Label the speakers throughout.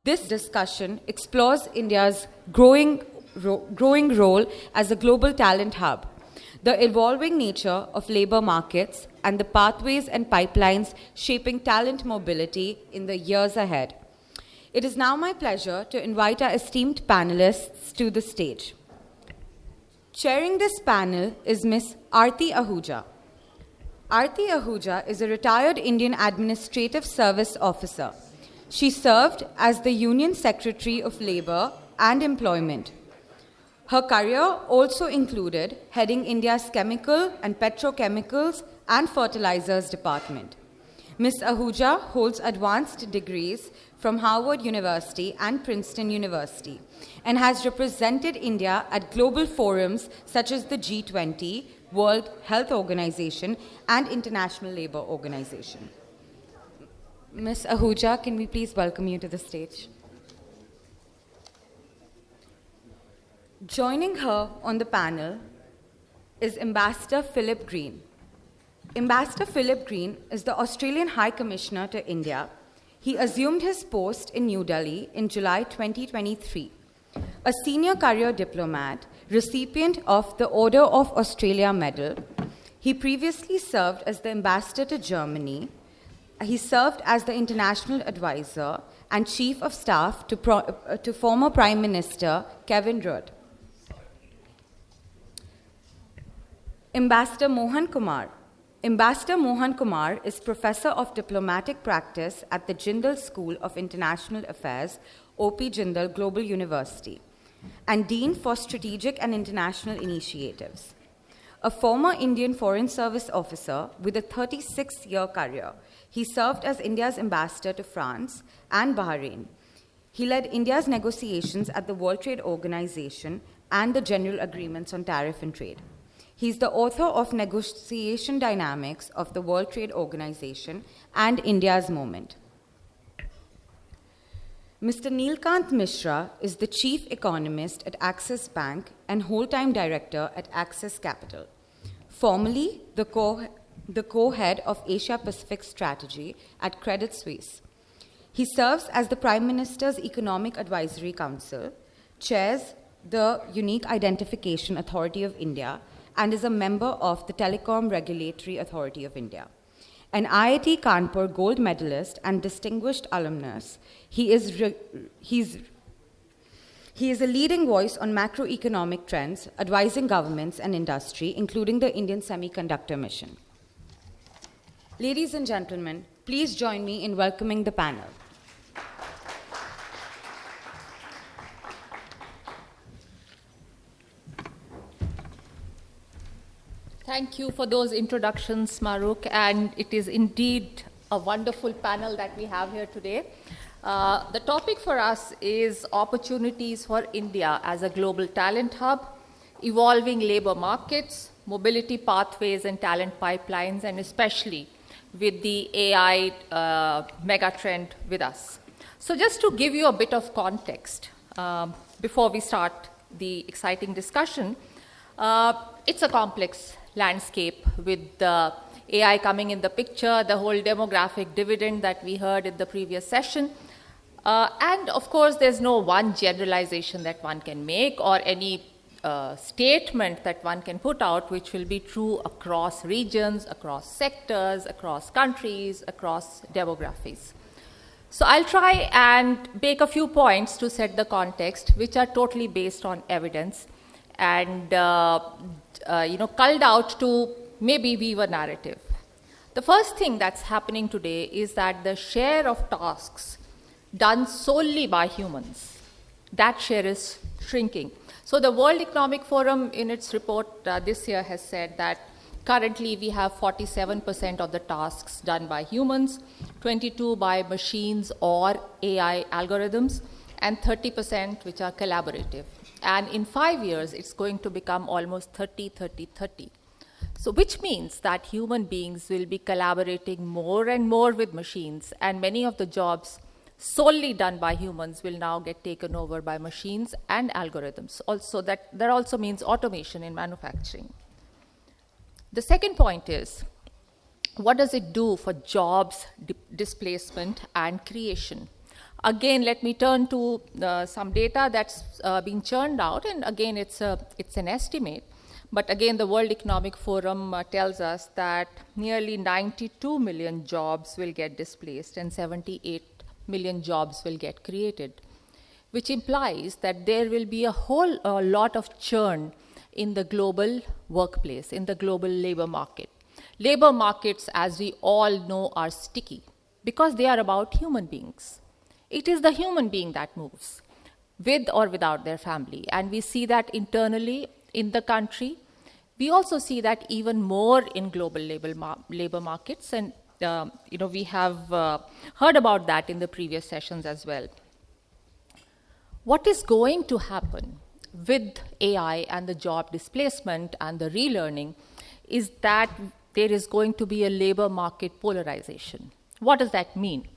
Speaker 1: This discussion explores India's growing role as a global talent hub, the evolving nature of labor markets, and the pathways and pipelines shaping talent mobility in the years ahead. It is now my pleasure to invite our esteemed panelists to the stage. Chairing this panel is Ms. Aarti Ahuja. Aarti Ahuja is a retired Indian Administrative Service Officer. She served as the Union Secretary of Labour and Employment. Her career also included heading India's Chemical and Petrochemicals and Fertilizers Department. Ms. Ahuja holds advanced degrees from Harvard University and Princeton University and has represented India at global forums such as the G20, World Health Organization, and International Labour Organization. Ms. Ahuja, can we please welcome you to the stage? Joining her on the panel is Ambassador Philip Green. Ambassador Philip Green is the Australian High Commissioner to India. He assumed his post in New Delhi in July 2023. A senior career diplomat, recipient of the Order of Australia Medal, he previously served as the ambassador to Germany. He served as the international advisor and chief of staff to former Prime Minister Kevin Rudd. Ambassador Mohan Kumar. Ambassador Mohan Kumar is Professor of Diplomatic Practice at the Jindal School of International Affairs, O.P. Jindal Global University, and Dean for Strategic and International Initiatives. A former Indian Foreign Service officer with a 36-year career, he served as India's ambassador to France and Bahrain. He led India's negotiations at the World Trade Organization and the General Agreements on Tariff and Trade. He's the author of Negotiation Dynamics of the World Trade Organization and India's Moment. Mr. Neelkant Mishra is the Chief Economist at Axis Bank and whole-time Director at Axis Capital. Formerly the co-head of Asia-Pacific Strategy at Credit Suisse. He serves as the Prime Minister's Economic Advisory Council, chairs the Unique Identification Authority of India, and is a member of the Telecom Regulatory Authority of India. An IIT Kanpur gold medalist and distinguished alumnus, he is a leading voice on macroeconomic trends, advising governments and industry, including the Indian Semiconductor Mission. Ladies and gentlemen, please join me in welcoming the panel.
Speaker 2: Thank you for those introductions, Maruk, and it is indeed a wonderful panel that we have here today. The topic for us is opportunities for India as a global talent hub, evolving labor markets, mobility pathways and talent pipelines, and especially with the AI megatrend with us. So just to give you a bit of context before we start the exciting discussion, it's a complex landscape with the AI coming in the picture, the whole demographic dividend that we heard in the previous session. And of course, there's no one generalization that one can make or any statement that one can put out which will be true across regions, across sectors, across countries, across demographies. So I'll try and make a few points to set the context, which are totally based on evidence and culled out to maybe weave a narrative. The first thing that's happening today is that the share of tasks done solely by humans, that share is shrinking. So the World Economic Forum in its report this year has said that currently we have 47% of the tasks done by humans, 22% by machines or AI algorithms, and 30% which are collaborative. And in 5 years, it's going to become almost 30-30-30. So which means that human beings will be collaborating more and more with machines, and many of the jobs solely done by humans will now get taken over by machines and algorithms. Also, that also means automation in manufacturing. The second point is, what does it do for jobs displacement and creation? Again, let me turn to some data that's being churned out, and again, it's an estimate. But again, the World Economic Forum tells us that nearly 92 million jobs will get displaced and 78 million jobs will get created, which implies that there will be a whole lot of churn in the global workplace, in the global labor market. Labor markets, as we all know, are sticky because they are about human beings. It is the human being that moves, with or without their family. And we see that internally in the country. We also see that even more in global labor markets. And we have heard about that in the previous sessions as well. What is going to happen with AI and the job displacement and the relearning is that there is going to be a labor market polarization. What does that mean?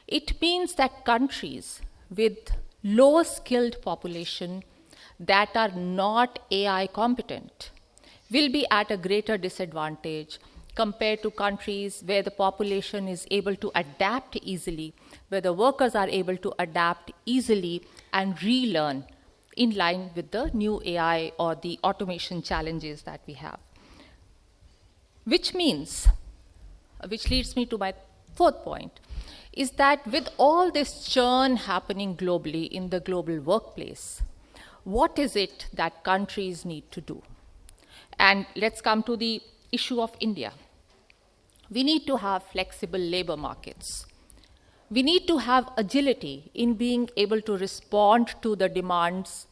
Speaker 2: It means that countries with low skilled population that are not AI competent will be at a greater disadvantage compared to countries where the population is able to adapt easily, where the workers are able to adapt easily and relearn in line with the new AI or the automation challenges that we have. Which leads me to my fourth point, is that with all this churn happening globally in the global workplace, what is it that countries need to do? And let's come to the issue of India. We need to have flexible labor markets. We need to have agility in being able to respond to the demands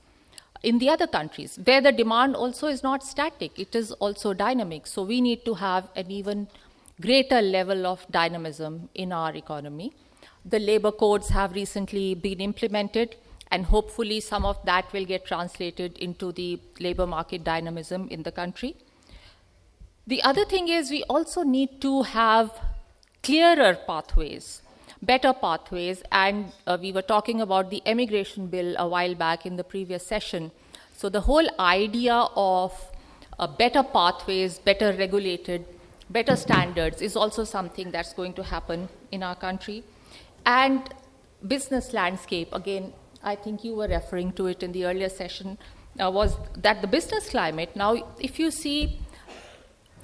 Speaker 2: in the other countries, where the demand also is not static, it is also dynamic. So we need to have an even greater level of dynamism in our economy. The labor codes have recently been implemented, and hopefully some of that will get translated into the labor market dynamism in the country. The other thing is we also need to have clearer pathways, better pathways, and we were talking about the immigration bill a while back in the previous session. So the whole idea of better pathways, better regulated, better standards is also something that's going to happen in our country. And business landscape, again, I think you were referring to it in the earlier session, was that the business climate, now if you see,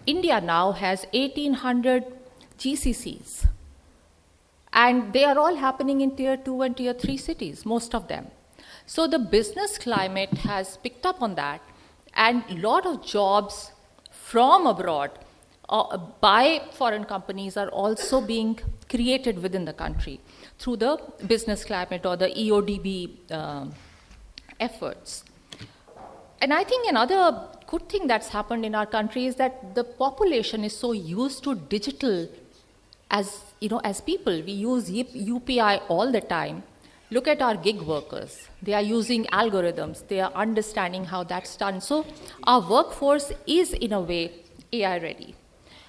Speaker 2: India now has 1,800 GCCs. And they are all happening in tier 2 and tier 3 cities, most of them. So the business climate has picked up on that, and a lot of jobs from abroad by foreign companies are also being created within the country through the business climate or the EODB efforts. And I think another good thing that's happened in our country is that the population is so used to digital as people. We use UPI all the time. Look at our gig workers. They are using algorithms. They are understanding how that's done. So our workforce is, in a way, AI ready.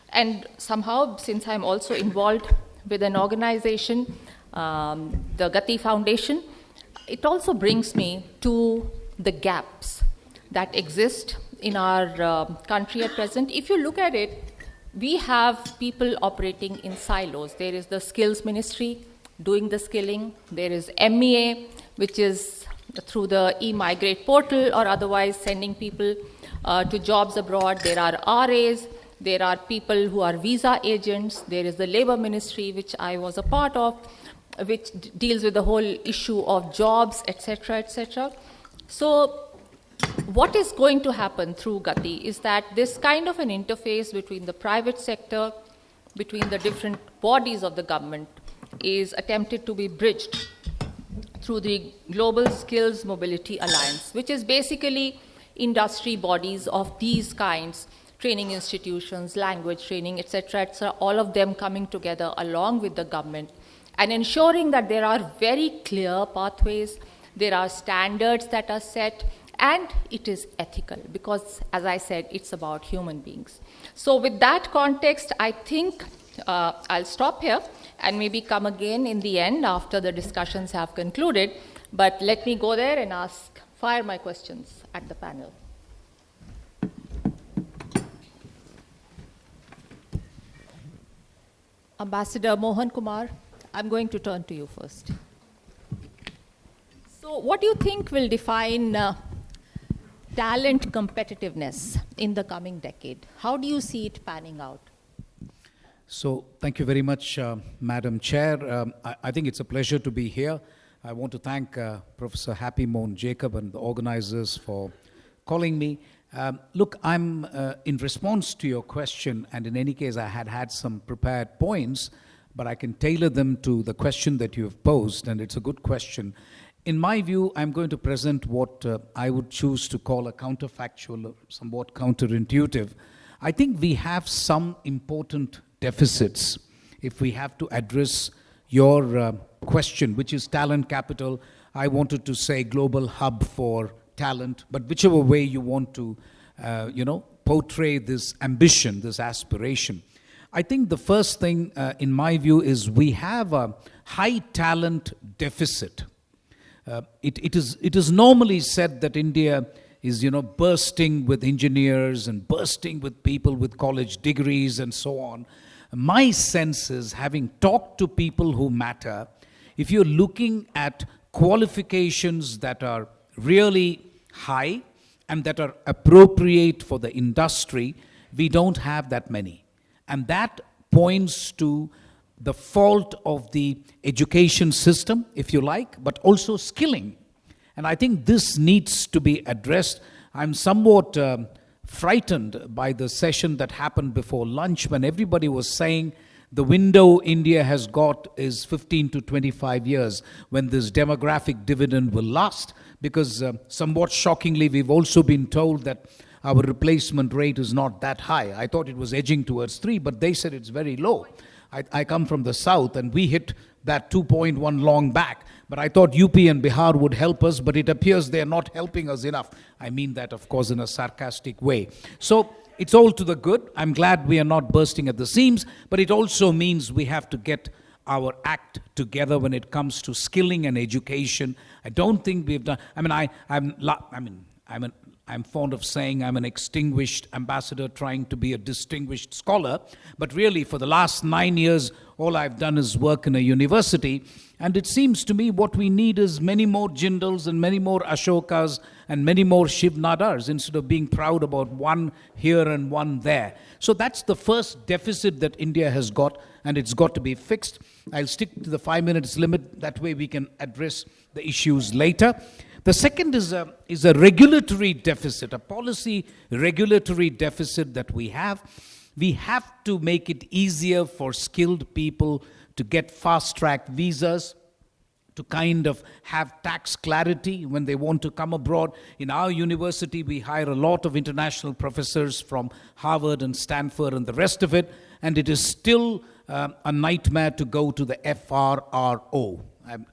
Speaker 2: And somehow, since I'm also involved with an organization, the Gati Foundation, it also brings me to the gaps that exist in our country at present. If you look at it, we have people operating in silos. There is the skills ministry doing the skilling. There is MEA, which is through the e-migrate portal or otherwise sending people to jobs abroad. There are RAs. There are people who are visa agents. There is the labor ministry, which I was a part of, which deals with the whole issue of jobs, etc., etc. So what is going to happen through Gati is that this kind of an interface between the private sector, between the different bodies of the government, is attempted to be bridged through the Global Skills Mobility Alliance, which is basically industry bodies of these kinds, training institutions, language training, etc., all of them coming together along with the government and ensuring that there are very clear pathways, there are standards that are set, and it is ethical because, as I said, it's about human beings. So with that context, I think I'll stop here and maybe come again in the end after the discussions have concluded. But let me go there and fire my questions at the panel. Ambassador Mohan Kumar, I'm going to turn to you first. So, what do you think will define talent competitiveness in the coming decade? How do you see it panning out?
Speaker 3: So, thank you very much, Madam Chair. I think it's a pleasure to be here. I want to thank Professor Happy Mohan Jacob and the organizers for calling me. Look, I'm in response to your question, and in any case, I had some prepared points, but I can tailor them to the question that you have posed, and it's a good question. In my view, I'm going to present what I would choose to call a counterfactual, or somewhat counterintuitive. I think we have some important deficits if we have to address your question, which is talent capital. I wanted to say global hub for talent, but whichever way you want to, portray this ambition, this aspiration. I think the first thing, in my view, is we have a high talent deficit. It is normally said that India is, bursting with engineers and bursting with people with college degrees and so on. My sense is, having talked to people who matter, if you're looking at qualifications that are really high and that are appropriate for the industry, we don't have that many. And that points to the fault of the education system, if you like, but also skilling. And I think this needs to be addressed. I'm somewhat frightened by the session that happened before lunch when everybody was saying the window India has got is 15 to 25 years when this demographic dividend will last, because somewhat shockingly, we've also been told that our replacement rate is not that high. I thought it was edging towards 3, but they said it's very low. I come from the south, and we hit that 2.1 long back. But I thought UP and Bihar would help us, but it appears they're not helping us enough. I mean that, of course, in a sarcastic way. So it's all to the good. I'm glad we are not bursting at the seams, but it also means we have to get our act together when it comes to skilling and education. I don't think we've done. I'm fond of saying I'm an extinguished ambassador trying to be a distinguished scholar, but really for the last 9 years, all I've done is work in a university, and it seems to me what we need is many more Jindals and many more Ashokas and many more Shiv Nadars instead of being proud about one here and one there. So that's the first deficit that India has got, and it's got to be fixed. I'll stick to the 5 minutes limit, that way we can address the issues later. The second is a regulatory deficit, a policy regulatory deficit that we have. We have to make it easier for skilled people to get fast-track visas, to kind of have tax clarity when they want to come abroad. In our university, we hire a lot of international professors from Harvard and Stanford and the rest of it, and it is still a nightmare to go to the FRRO.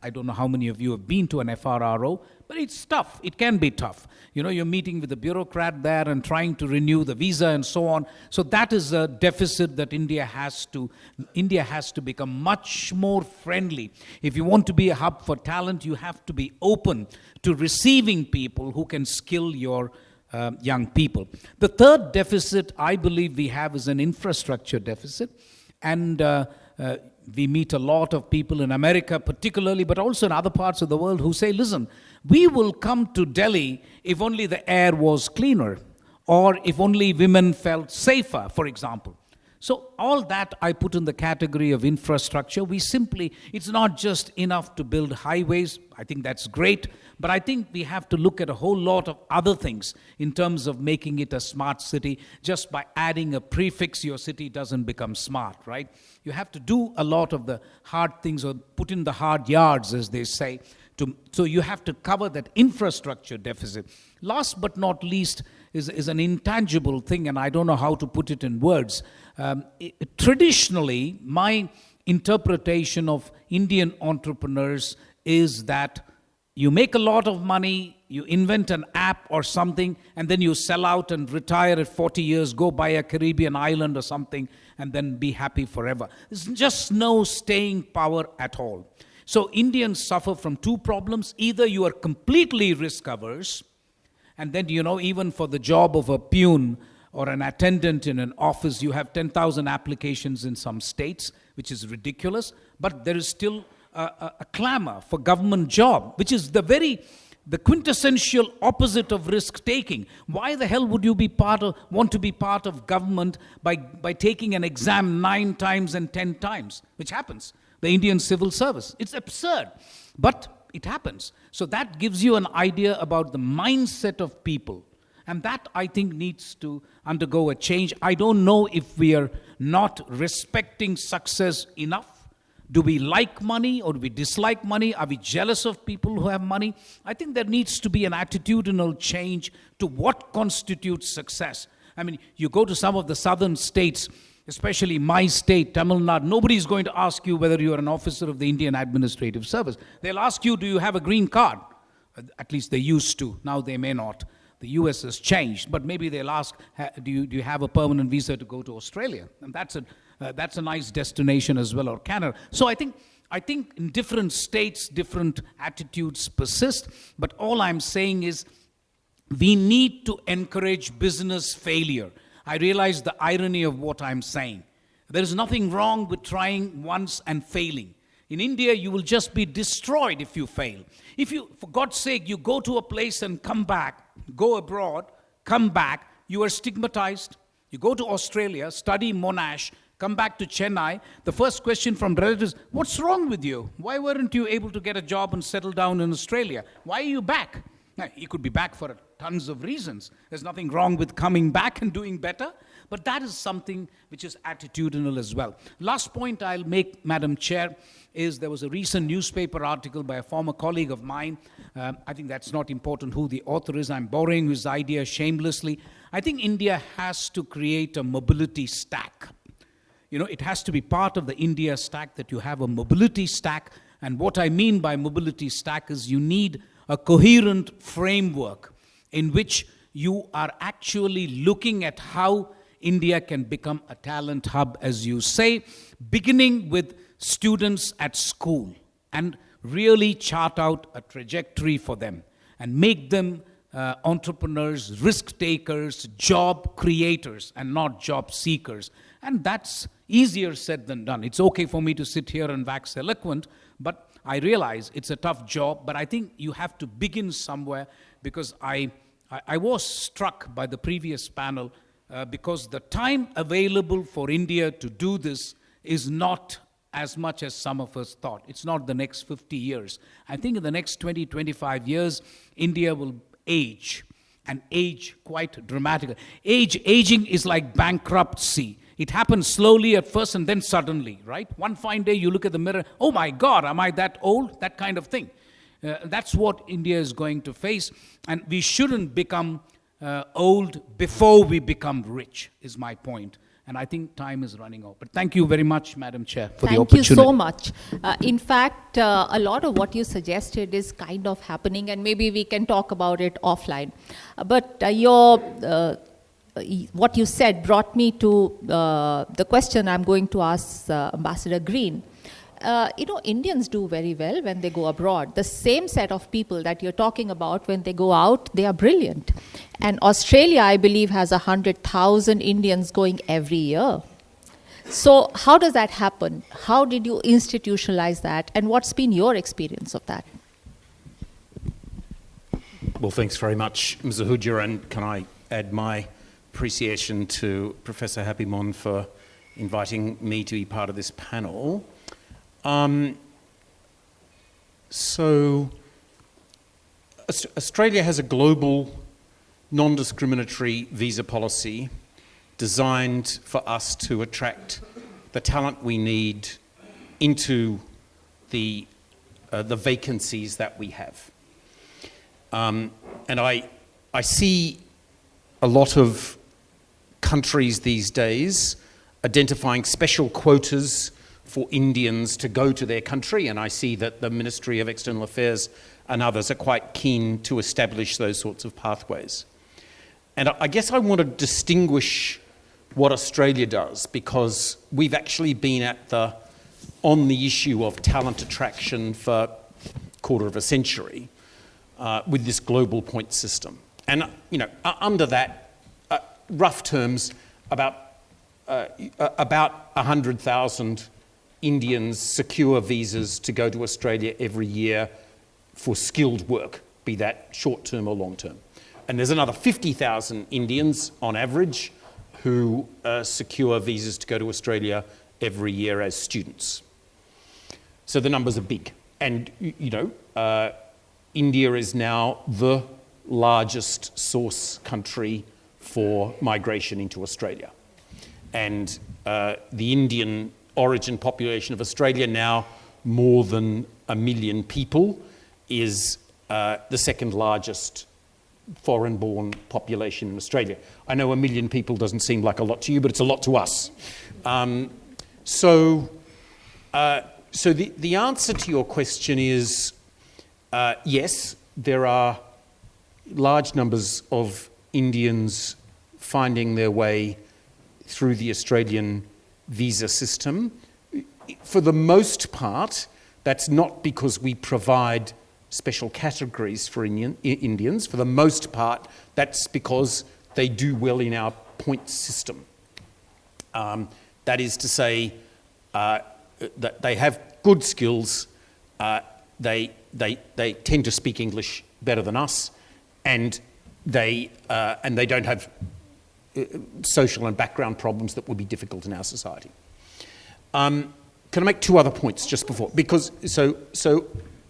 Speaker 3: I don't know how many of you have been to an FRRO, but it's tough. It can be tough. You're meeting with a bureaucrat there and trying to renew the visa and so on. So that is a deficit that India has to become much more friendly. If you want to be a hub for talent, you have to be open to receiving people who can skill your young people. The third deficit I believe we have is an infrastructure deficit. And we meet a lot of people in America particularly, but also in other parts of the world who say, listen, we will come to Delhi if only the air was cleaner, or if only women felt safer, for example. So all that I put in the category of infrastructure. It's not just enough to build highways. I think that's great, but I think we have to look at a whole lot of other things in terms of making it a smart city. Just by adding a prefix, your city doesn't become smart, right? You have to do a lot of the hard things, or put in the hard yards, as they say. So you have to cover that infrastructure deficit. Last but not least is an intangible thing, and I don't know how to put it in words. Traditionally, my interpretation of Indian entrepreneurs is that you make a lot of money, you invent an app or something, and then you sell out and retire at 40 years, go buy a Caribbean island or something, and then be happy forever. There's just no staying power at all. So Indians suffer from two problems. Either you are completely risk-averse, and then, even for the job of a peon or an attendant in an office, you have 10,000 applications in some states, which is ridiculous. But there is still a clamor for government job, which is the quintessential opposite of risk taking. Why the hell would you want to be part of government by taking an exam 9 times and 10 times, which happens, the Indian civil service? It's absurd, but it happens. So that gives you an idea about the mindset of people. And that, I think, needs to undergo a change. I don't know if we are not respecting success enough. Do we like money or do we dislike money? Are we jealous of people who have money? I think there needs to be an attitudinal change to what constitutes success. I mean, you go to some of the southern states, especially my state, Tamil Nadu, nobody's going to ask you whether you are an officer of the Indian Administrative Service. They'll ask you, do you have a green card? At least they used to. Now they may not. The US has changed, but maybe they'll ask, do you have a permanent visa to go to Australia? And that's a nice destination as well, or Canada. So I think in different states, different attitudes persist, but all I'm saying is we need to encourage business failure. I realize the irony of what I'm saying. There is nothing wrong with trying once and failing. In India, you will just be destroyed if you fail. If you, for God's sake, you go to a place and come back, go abroad, come back, you are stigmatized. You go to Australia, study Monash, come back to Chennai, the first question from relatives, what's wrong with you? Why weren't you able to get a job and settle down in Australia? Why are you back? Now, you could be back for tons of reasons. There's nothing wrong with coming back and doing better, but that is something which is attitudinal as well. Last point I'll make, Madam Chair, is there was a recent newspaper article by a former colleague of mine. I think that's not important who the author is. I'm borrowing his idea shamelessly. I think India has to create a mobility stack. You know, it has to be part of the India stack that you have a mobility stack. And what I mean by mobility stack is you need a coherent framework in which you are actually looking at how India can become a talent hub, as you say, beginning with students at school and really chart out a trajectory for them and make them entrepreneurs, risk takers, job creators, and not job seekers. And that's easier said than done. It's okay for me to sit here and wax eloquent, but I realize it's a tough job, but I think you have to begin somewhere, because I was struck by the previous panel because the time available for India to do this is not as much as some of us thought. It's not the next 50 years. I think in the next 20, 25 years, India will age, and age quite dramatically. Aging is like bankruptcy. It happens slowly at first and then suddenly, right? One fine day you look at the mirror, oh my God, am I that old? That kind of thing. That's what India is going to face, and we shouldn't become old before we become rich, is my point. And I think time is running out. But thank you very much, Madam Chair, for the opportunity.
Speaker 2: Thank you so much. In fact, a lot of what you suggested is kind of happening, and maybe we can talk about it offline. But what you said brought me to the question I'm going to ask Ambassador Green. Indians do very well when they go abroad. The same set of people that you're talking about, when they go out, they are brilliant. And Australia, I believe, has 100,000 Indians going every year. So how does that happen? How did you institutionalize that? And what's been your experience of that?
Speaker 4: Well, thanks very much, Ms. Ahuja, and can I add my appreciation to Professor Happy Mon for inviting me to be part of this panel. So Australia has a global non-discriminatory visa policy designed for us to attract the talent we need into the vacancies that we have. And I see a lot of countries these days identifying special quotas for Indians to go to their country, and I see that the Ministry of External Affairs and others are quite keen to establish those sorts of pathways. And I guess I want to distinguish what Australia does, because we've actually been on the issue of talent attraction for a quarter of a century with this global point system. And, under that, rough terms, about 100,000 Indians secure visas to go to Australia every year for skilled work, be that short-term or long-term. And there's another 50,000 Indians on average who secure visas to go to Australia every year as students. So the numbers are big. And, India is now the largest source country for migration into Australia. And the Indian origin population of Australia, now more than 1 million people, is the second largest foreign-born population in Australia. I know 1 million people doesn't seem like a lot to you, but it's a lot to us. So the answer to your question is yes, there are large numbers of Indians finding their way through the Australian visa system. For the most part, that's not because we provide special categories for Indians. For the most part, that's because they do well in our point system. That is to say, that they have good skills, they tend to speak English better than us, and they don't have social and background problems that would be difficult in our society. Can I make 2 other points just before? Because so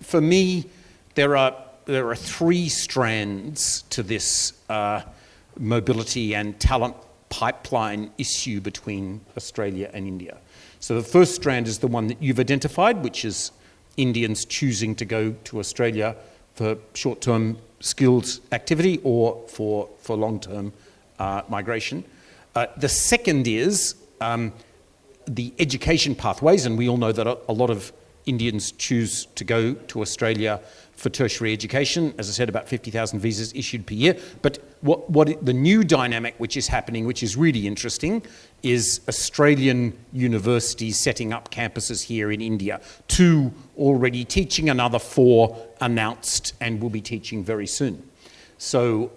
Speaker 4: for me, there are 3 strands to this mobility and talent pipeline issue between Australia and India. So the first strand is the one that you've identified, which is Indians choosing to go to Australia for short-term skilled activity or for long-term migration. The second is the education pathways, and we all know that a lot of Indians choose to go to Australia for tertiary education. As I said, about 50,000 visas issued per year. But the new dynamic which is happening, which is really interesting, is Australian universities setting up campuses here in India. 2 already teaching, another 4 announced and will be teaching very soon. So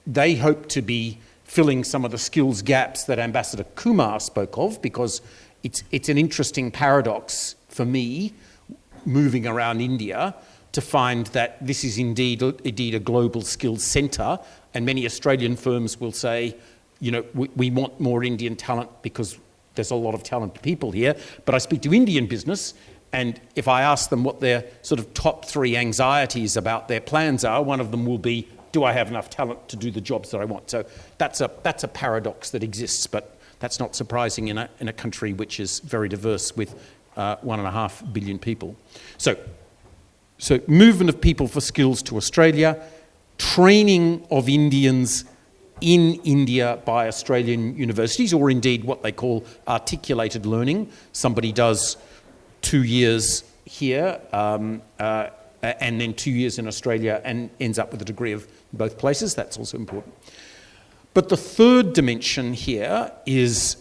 Speaker 4: they hope to be filling some of the skills gaps that Ambassador Kumar spoke of, because it's an interesting paradox for me, moving around India, to find that this is indeed a global skills centre, and many Australian firms will say, we want more Indian talent because there's a lot of talented people here. But I speak to Indian business, and if I ask them what their sort of top 3 anxieties about their plans are, one of them will be, do I have enough talent to do the jobs that I want? So that's a paradox that exists, but that's not surprising in a country which is very diverse with 1.5 billion people. So movement of people for skills to Australia, training of Indians in India by Australian universities, or indeed what they call articulated learning. Somebody does 2 years here and then 2 years in Australia and ends up with a degree of both places. That's also important. But the third dimension here is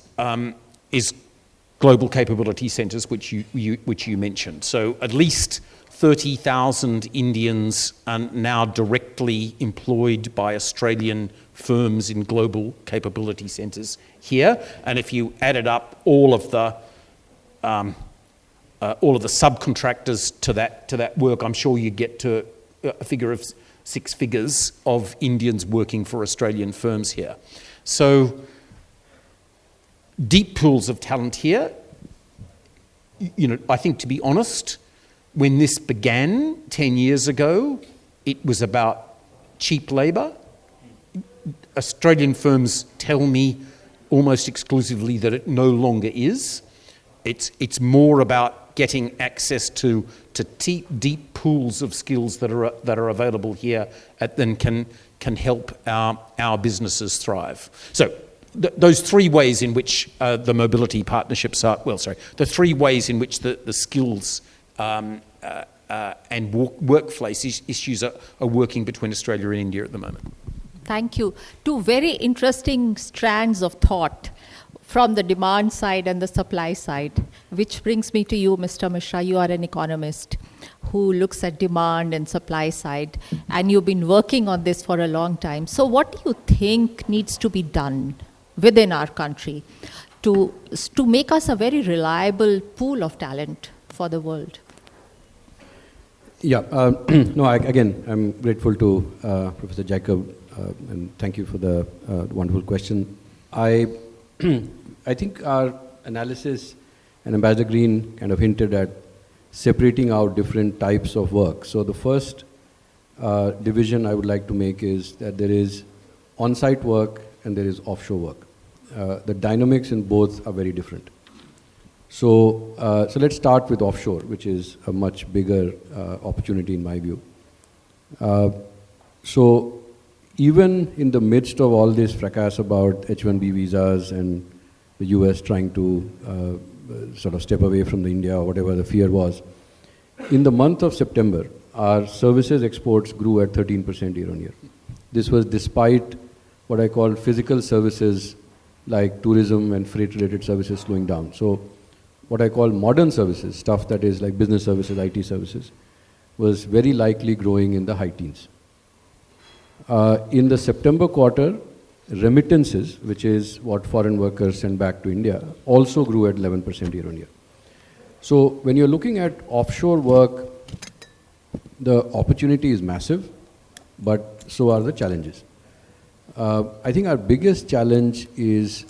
Speaker 4: global capability centres, which you mentioned. So at least 30,000 Indians are now directly employed by Australian firms in global capability centres here. And if you added up all of the subcontractors to that work, I'm sure you get to a figure of 6 figures of Indians working for Australian firms here. So deep pools of talent here. I think, to be honest, when this began 10 years ago, it was about cheap labour. Australian firms tell me almost exclusively that it no longer is. It's more about getting access to deep pools of skills that are available here than can help our businesses thrive. So those 3 ways in which the mobility partnerships are, the 3 ways in which the skills and workplace issues are working between Australia and India at the moment.
Speaker 2: Thank you. 2 very interesting strands of thought from the demand side and the supply side, which brings me to you, Mr. Mishra. You are an economist who looks at demand and supply side, and you've been working on this for a long time. So what do you think needs to be done within our country to make us a very reliable pool of talent for the world?
Speaker 5: Yeah, no, again, I'm grateful to Professor Jacob, and thank you for the wonderful question. I think our analysis, and Ambassador Green kind of hinted at separating out different types of work. So the first division I would like to make is that there is on-site work and there is offshore work. The dynamics in both are very different. So let's start with offshore, which is a much bigger opportunity in my view. So even in the midst of all this fracas about H-1B visas and the US trying to sort of step away from the India or whatever the fear was, in the month of September, our services exports grew at 13% year on year. This was despite what I call physical services like tourism and freight related services slowing down. So what I call modern services, stuff that is like business services, IT services, was very likely growing in the high teens. In the September quarter, remittances, which is what foreign workers send back to India, also grew at 11% year on year. So when you're looking at offshore work, the opportunity is massive, but so are the challenges. I think our biggest challenge is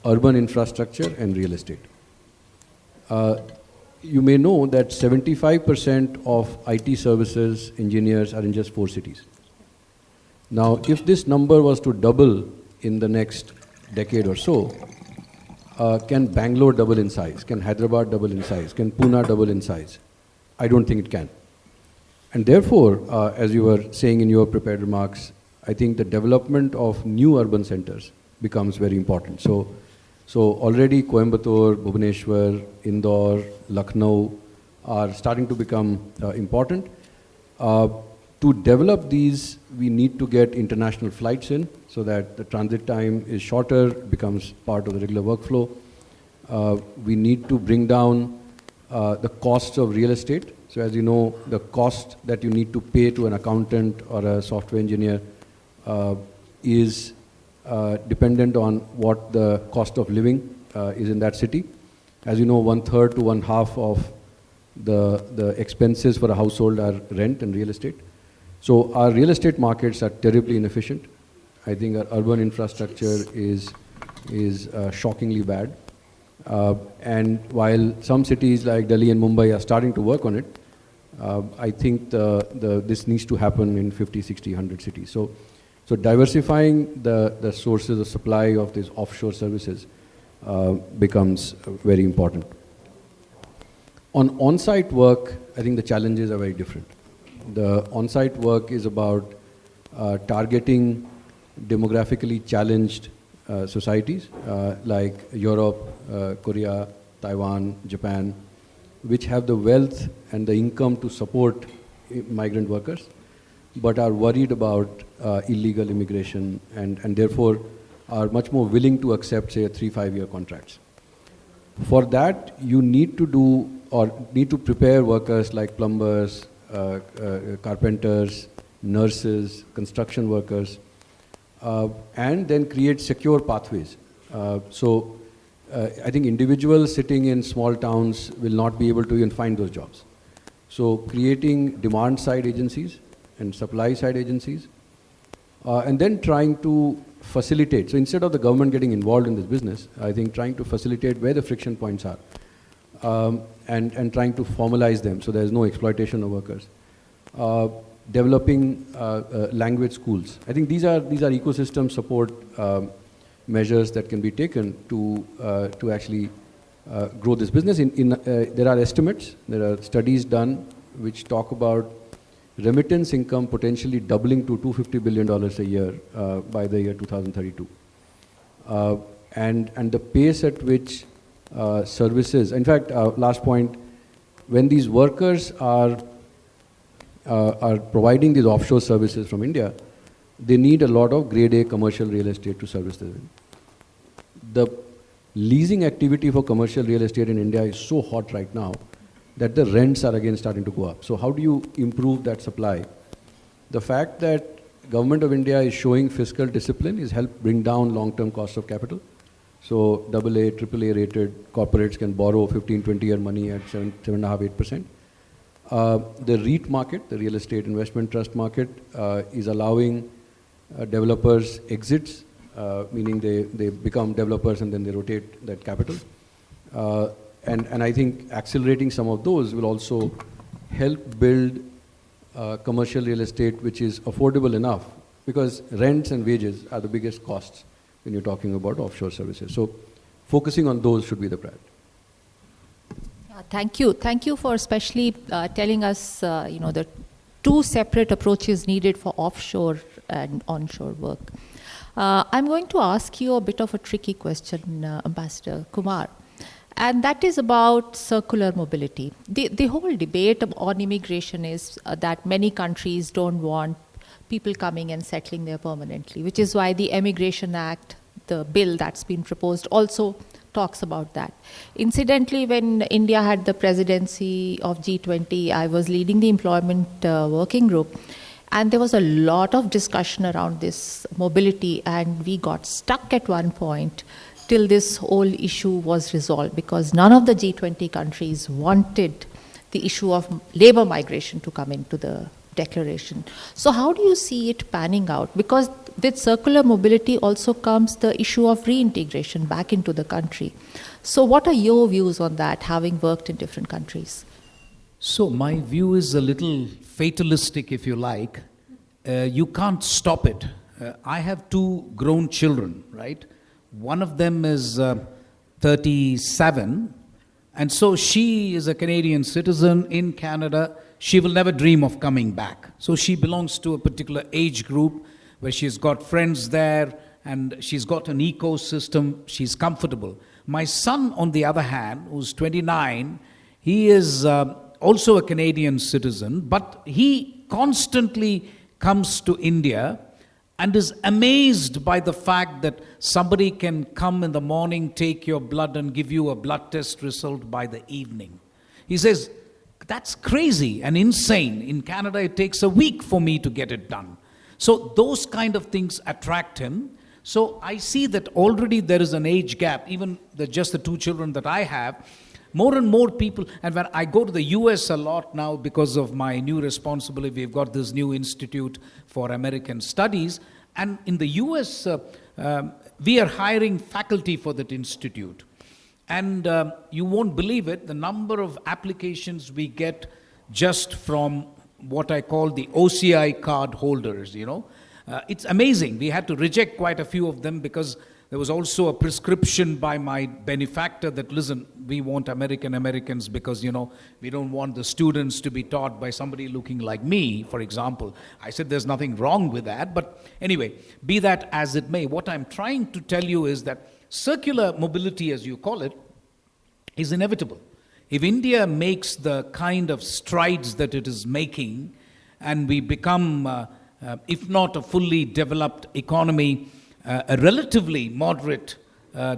Speaker 5: urban infrastructure and real estate. You may know that 75% of IT services engineers are in just 4 cities. Now, if this number was to double in the next decade or so, can Bangalore double in size? Can Hyderabad double in size? Can Pune double in size? I don't think it can. And therefore, as you were saying in your prepared remarks, I think the development of new urban centers becomes very important. So already Coimbatore, Bhubaneswar, Indore, Lucknow are starting to become important. To develop these, we need to get international flights in so that the transit time is shorter, becomes part of the regular workflow. We need to bring down the costs of real estate. So as you know, the cost that you need to pay to an accountant or a software engineer is dependent on what the cost of living is in that city. As you know, 1/3 to 1/2 of the expenses for a household are rent and real estate. So our real estate markets are terribly inefficient. I think our urban infrastructure is shockingly bad. And while some cities like Delhi and Mumbai are starting to work on it, I think this needs to happen in 50, 60, 100 cities. So diversifying the sources of supply of these offshore services becomes very important. On on-site work, I think the challenges are very different. The on-site work is about targeting demographically challenged societies like Europe, Korea, Taiwan, Japan, which have the wealth and the income to support migrant workers, but are worried about illegal immigration and therefore are much more willing to accept, say, 3-5 year contracts. For that, you need to prepare workers like plumbers, carpenters, nurses, construction workers, and then create secure pathways. I think individuals sitting in small towns will not be able to even find those jobs. So creating demand side agencies and supply side agencies, and then trying to facilitate. So instead of the government getting involved in this business, I think trying to facilitate where the friction points are. And trying to formalize them so there's no exploitation of workers. Developing language schools. I think these are ecosystem support measures that can be taken to actually grow this business. There are estimates, there are studies done which talk about remittance income potentially doubling to $250 billion a year by the year 2032. And the pace at which services, in fact, last point, when these workers are providing these offshore services from India, they need a lot of grade A commercial real estate to service them. The leasing activity for commercial real estate in India is so hot right now that the rents are again starting to go up. So how do you improve that supply? The fact that Government of India is showing fiscal discipline is helped bring down long-term cost of capital. So AA, AAA rated corporates can borrow 15, 20-year money at 7.5%, 8%. The REIT market, the real estate investment trust market, is allowing developers exits, meaning they become developers and then they rotate that capital. And I think accelerating some of those will also help build commercial real estate which is affordable enough, because rents and wages are the biggest costs when you're talking about offshore services. So focusing on those should be the priority.
Speaker 2: Thank you. Thank you for especially telling us, the two separate approaches needed for offshore and onshore work. I'm going to ask you a bit of a tricky question, Ambassador Kumar, and that is about circular mobility. The whole debate on immigration is that many countries don't want people coming and settling there permanently, which is why the Immigration Act, the bill that's been proposed, also talks about that. Incidentally, when India had the presidency of G20, I was leading the employment working group, and there was a lot of discussion around this mobility, and we got stuck at one point till this whole issue was resolved, because none of the G20 countries wanted the issue of labor migration to come into the declaration. So how do you see it panning out? Because with circular mobility also comes the issue of reintegration back into the country. So what are your views on that, having worked in different countries?
Speaker 3: So my view is a little fatalistic, if you like. You can't stop it. I have two grown children, right? One of them is 37, and so she is a Canadian citizen in Canada. She will never dream of coming back. So she belongs to a particular age group where she's got friends there and she's got an ecosystem. She's comfortable. My son, on the other hand, who's 29, he is also a Canadian citizen, but he constantly comes to India and is amazed by the fact that somebody can come in the morning, take your blood and give you a blood test result by the evening. He says, that's crazy and insane. In Canada, it takes a week for me to get it done. So those kind of things attract him. So I see that already there is an age gap. Even just the two children that I have, more and more people, and when I go to the US a lot now because of my new responsibility, we've got this new Institute for American Studies, and in the US, we are hiring faculty for that institute. And you won't believe it, the number of applications we get just from what I call the OCI card holders, It's amazing. We had to reject quite a few of them because there was also a prescription by my benefactor that, listen, we want Americans because, we don't want the students to be taught by somebody looking like me, for example. I said there's nothing wrong with that. But anyway, be that as it may, what I'm trying to tell you is that circular mobility, as you call it, is inevitable. If India makes the kind of strides that it is making, and we become, if not a fully developed economy, a relatively moderate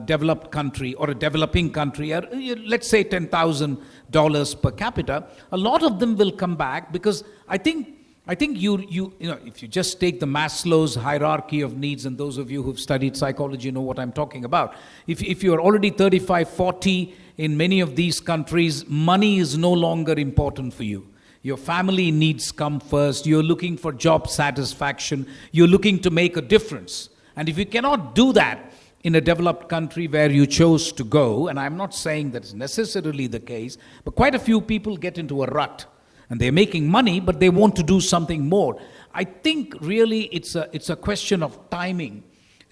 Speaker 3: developed country or a developing country, let's say $10,000 per capita, a lot of them will come back, because I think if you just take the Maslow's hierarchy of needs, and those of you who've studied psychology know what I'm talking about. If you're already 35, 40 in many of these countries, money is no longer important for you. Your family needs come first. You're looking for job satisfaction. You're looking to make a difference. And if you cannot do that in a developed country where you chose to go, and I'm not saying that's necessarily the case, but quite a few people get into a rut. And they're making money, but they want to do something more. I think really it's a question of timing.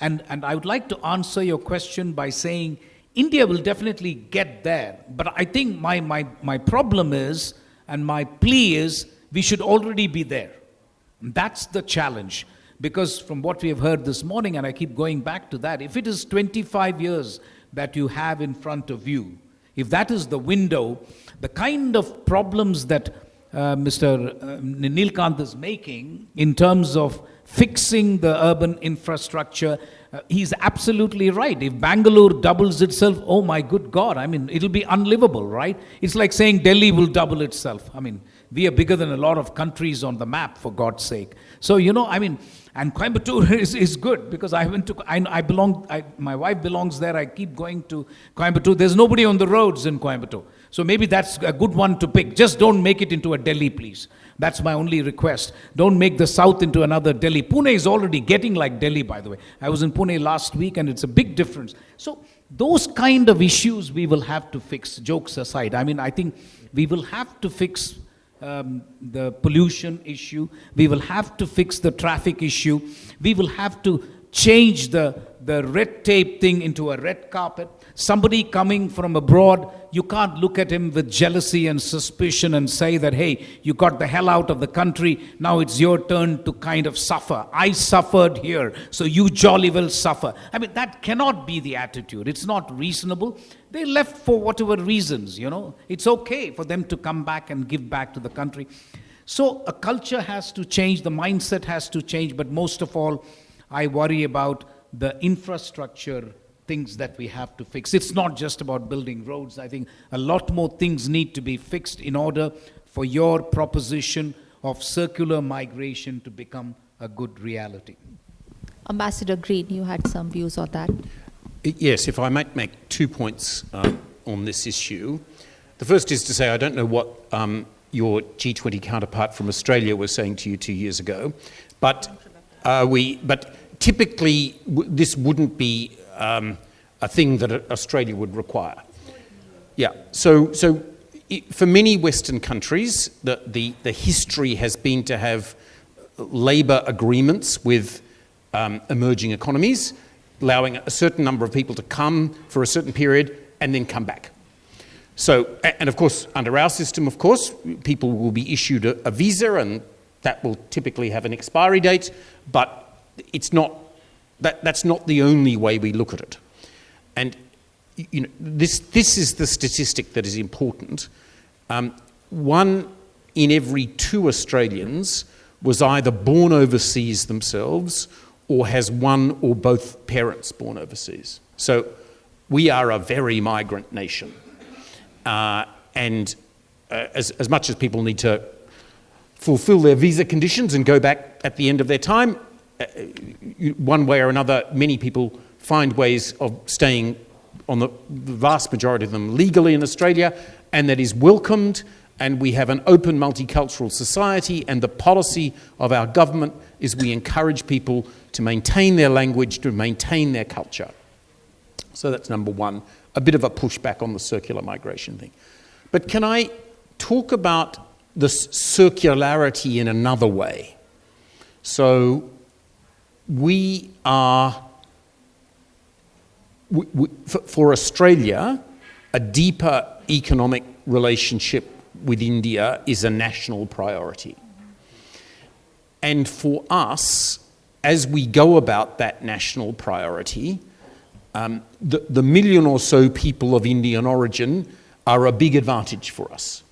Speaker 3: And I would like to answer your question by saying India will definitely get there. But I think my problem is, and my plea is, we should already be there. And that's the challenge. Because from what we have heard this morning, and I keep going back to that, if it is 25 years that you have in front of you, if that is the window, the kind of problems that Mr. Nilkant is making in terms of fixing the urban infrastructure, he's absolutely right. If Bangalore doubles itself, oh my good God, it'll be unlivable, right? It's like saying Delhi will double itself. We are bigger than a lot of countries on the map, for God's sake. So, And Coimbatore is good because I went to, my wife belongs there. I keep going to Coimbatore. There's nobody on the roads in Coimbatore. So maybe that's a good one to pick. Just don't make it into a Delhi, please. That's my only request. Don't make the south into another Delhi. Pune is already getting like Delhi, by the way. I was in Pune last week and it's a big difference. So those kind of issues we will have to fix, jokes aside. I mean, I think we will have to fix the pollution issue. We will have to fix the traffic issue. We will have to change the red tape thing into a red carpet. Somebody coming from abroad, you can't look at him with jealousy and suspicion and say that, hey, you got the hell out of the country, now it's your turn to kind of suffer. I suffered here, so you jolly well suffer. I mean, that cannot be the attitude. It's not reasonable. They left for whatever reasons, you know. It's okay for them to come back and give back to the country. So a culture has to change, the mindset has to change, but most of all, I worry about the infrastructure things that we have to fix. It's not just about building roads. I think a lot more things need to be fixed in order for your proposition of circular migration to become a good reality.
Speaker 2: Ambassador Green, you had some views on that.
Speaker 4: Yes, if I might make 2 points on this issue. The first is to say I don't know what your G20 counterpart from Australia was saying to you 2 years ago, but typically this wouldn't be a thing that Australia would require. Yeah, so for many Western countries, the history has been to have labour agreements with emerging economies, allowing a certain number of people to come for a certain period and then come back. So, and of course, under our system, of course, people will be issued a visa and that will typically have an expiry date, but it's not, that's not the only way we look at it. And you know, this is the statistic that is important. 1 in every 2 Australians was either born overseas themselves or has one or both parents born overseas. So we are a very migrant nation. And as much as people need to fulfill their visa conditions and go back at the end of their time, one way or another, many people find ways of staying, on the vast majority of them, legally in Australia, and that is welcomed. And we have an open multicultural society, and the policy of our government is we encourage people to maintain their language, to maintain their culture. So that's number one, a bit of a pushback on the circular migration thing. But can I talk about the circularity in another way? So we are, for Australia, a deeper economic relationship with India is a national priority. And for us, as we go about that national priority, the million or so people of Indian origin are a big advantage for us.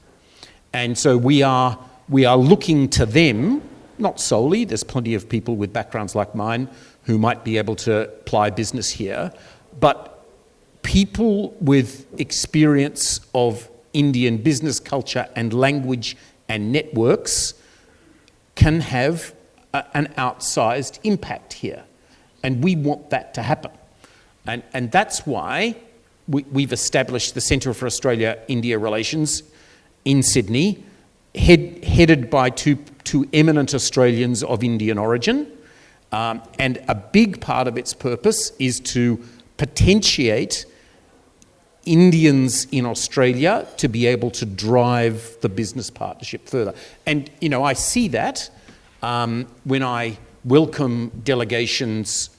Speaker 4: And so we are looking to them, not solely, there's plenty of people with backgrounds like mine who might be able to apply business here, but people with experience of Indian business culture and language and networks can have an outsized impact here. And we want that to happen. And that's why we've established the Centre for Australia-India Relations in Sydney, headed by two eminent Australians of Indian origin. And a big part of its purpose is to potentiate Indians in Australia to be able to drive the business partnership further. And, you know, I see that when I welcome delegations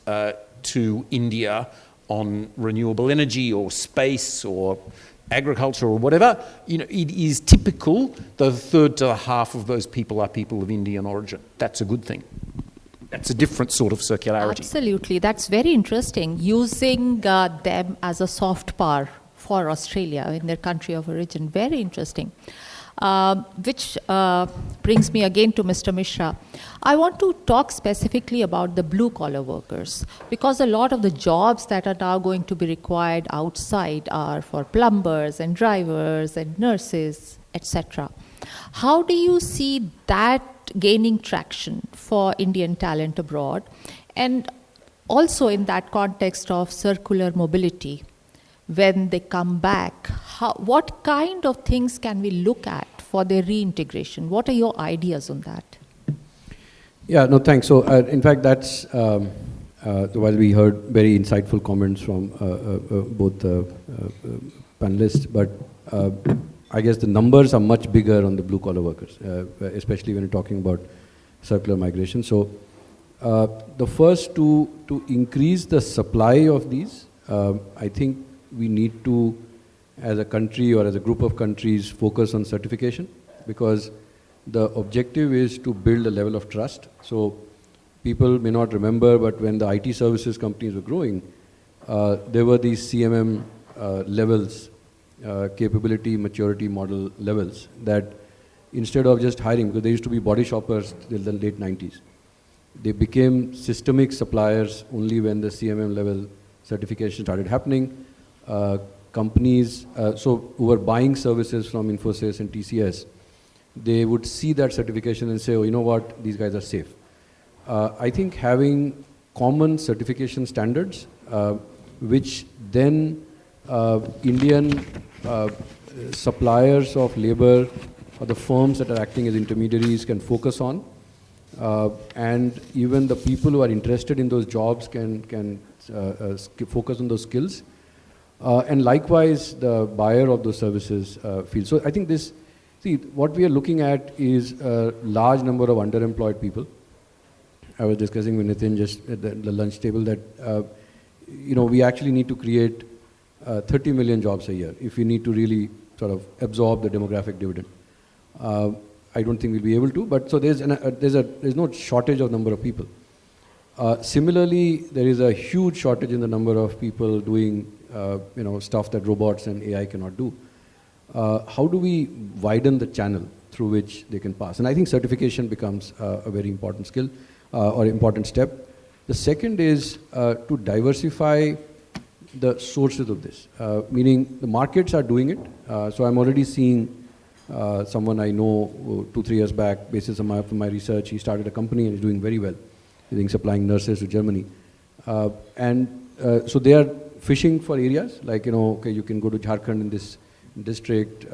Speaker 4: to India on renewable energy or space or agriculture or whatever. You know, it is typical that a third to a half of those people are people of Indian origin. That's a good thing. That's a different sort of circularity.
Speaker 2: Absolutely. That's very interesting. Using them as a soft power for Australia in their country of origin. Very interesting. Which brings me again to Mr. Mishra. I want to talk specifically about the blue-collar workers, because a lot of the jobs that are now going to be required outside are for plumbers and drivers and nurses, etc. How do you see that gaining traction for Indian talent abroad? And also in that context of circular mobility, when they come back, what kind of things can we look at for their reintegration? What are your ideas on that?
Speaker 5: Yeah, no, thanks. So, in fact, that's while we heard very insightful comments from both panelists, but I guess the numbers are much bigger on the blue-collar workers, especially when you're talking about circular migration. So, the first to increase the supply of these, I think we need to, as a country or as a group of countries, focus on certification, because the objective is to build a level of trust. So people may not remember, but when the IT services companies were growing, there were these CMM levels, capability, maturity model levels, that instead of just hiring, because they used to be body shoppers till the late 90s, they became systemic suppliers only when the CMM level certification started happening. Companies who were buying services from Infosys and TCS, they would see that certification and say, oh, you know what, these guys are safe. I think having common certification standards, which then Indian suppliers of labor or the firms that are acting as intermediaries can focus on, and even the people who are interested in those jobs can focus on those skills. And likewise, the buyer of those services feels. So I think what we are looking at is a large number of underemployed people. I was discussing with Nitin just at the lunch table that, we actually need to create 30 million jobs a year if we need to really sort of absorb the demographic dividend. I don't think we'll be able to, but so there's no shortage of number of people. Similarly, there is a huge shortage in the number of people doing stuff that robots and AI cannot do. How do we widen the channel through which they can pass? And I think certification becomes a very important skill or important step. The second is to diversify the sources of this, meaning the markets are doing it. So I'm already seeing someone I know 2-3 years back, basis of my research, he started a company and is doing very well. He's supplying nurses to Germany. So they are fishing for areas like, okay, you can go to Jharkhand in this district.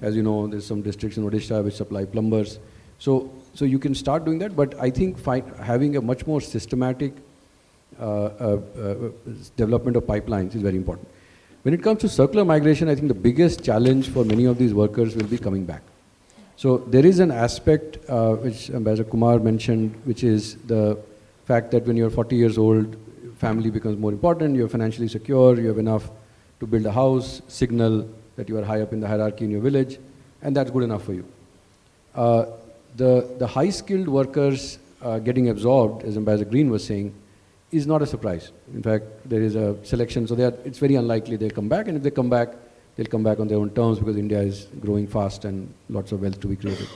Speaker 5: As you know, there's some districts in Odisha which supply plumbers. So you can start doing that, but I think having a much more systematic development of pipelines is very important. When it comes to circular migration, I think the biggest challenge for many of these workers will be coming back. So there is an aspect which Ambassador Kumar mentioned, which is the fact that when you're 40 years old, family becomes more important, you're financially secure, you have enough to build a house, signal that you are high up in the hierarchy in your village, and that's good enough for you. The high-skilled workers getting absorbed, as Ambassador Green was saying, is not a surprise. In fact, there is a selection, so it's very unlikely they'll come back, and if they come back, they'll come back on their own terms because India is growing fast and lots of wealth to be created.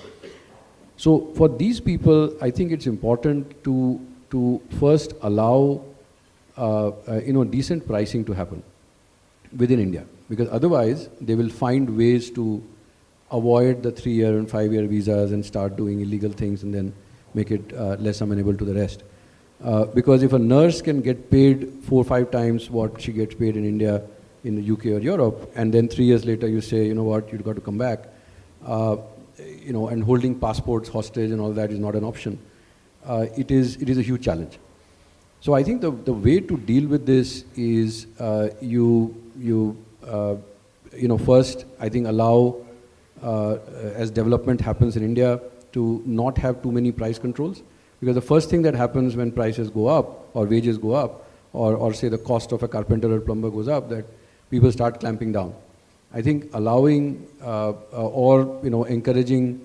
Speaker 5: So for these people, I think it's important to first allow decent pricing to happen within India, because otherwise they will find ways to avoid the 3-year and 5-year visas and start doing illegal things and then make it less amenable to the rest. Because if a nurse can get paid 4 or 5 times what she gets paid in India, in the UK or Europe, and then 3 years later you say, you know what, you've got to come back, and holding passports hostage and all that is not an option. It is a huge challenge. So I think the way to deal with this is first, I think allow, as development happens in India, to not have too many price controls. Because the first thing that happens when prices go up or wages go up or say the cost of a carpenter or plumber goes up, that people start clamping down. I think allowing or encouraging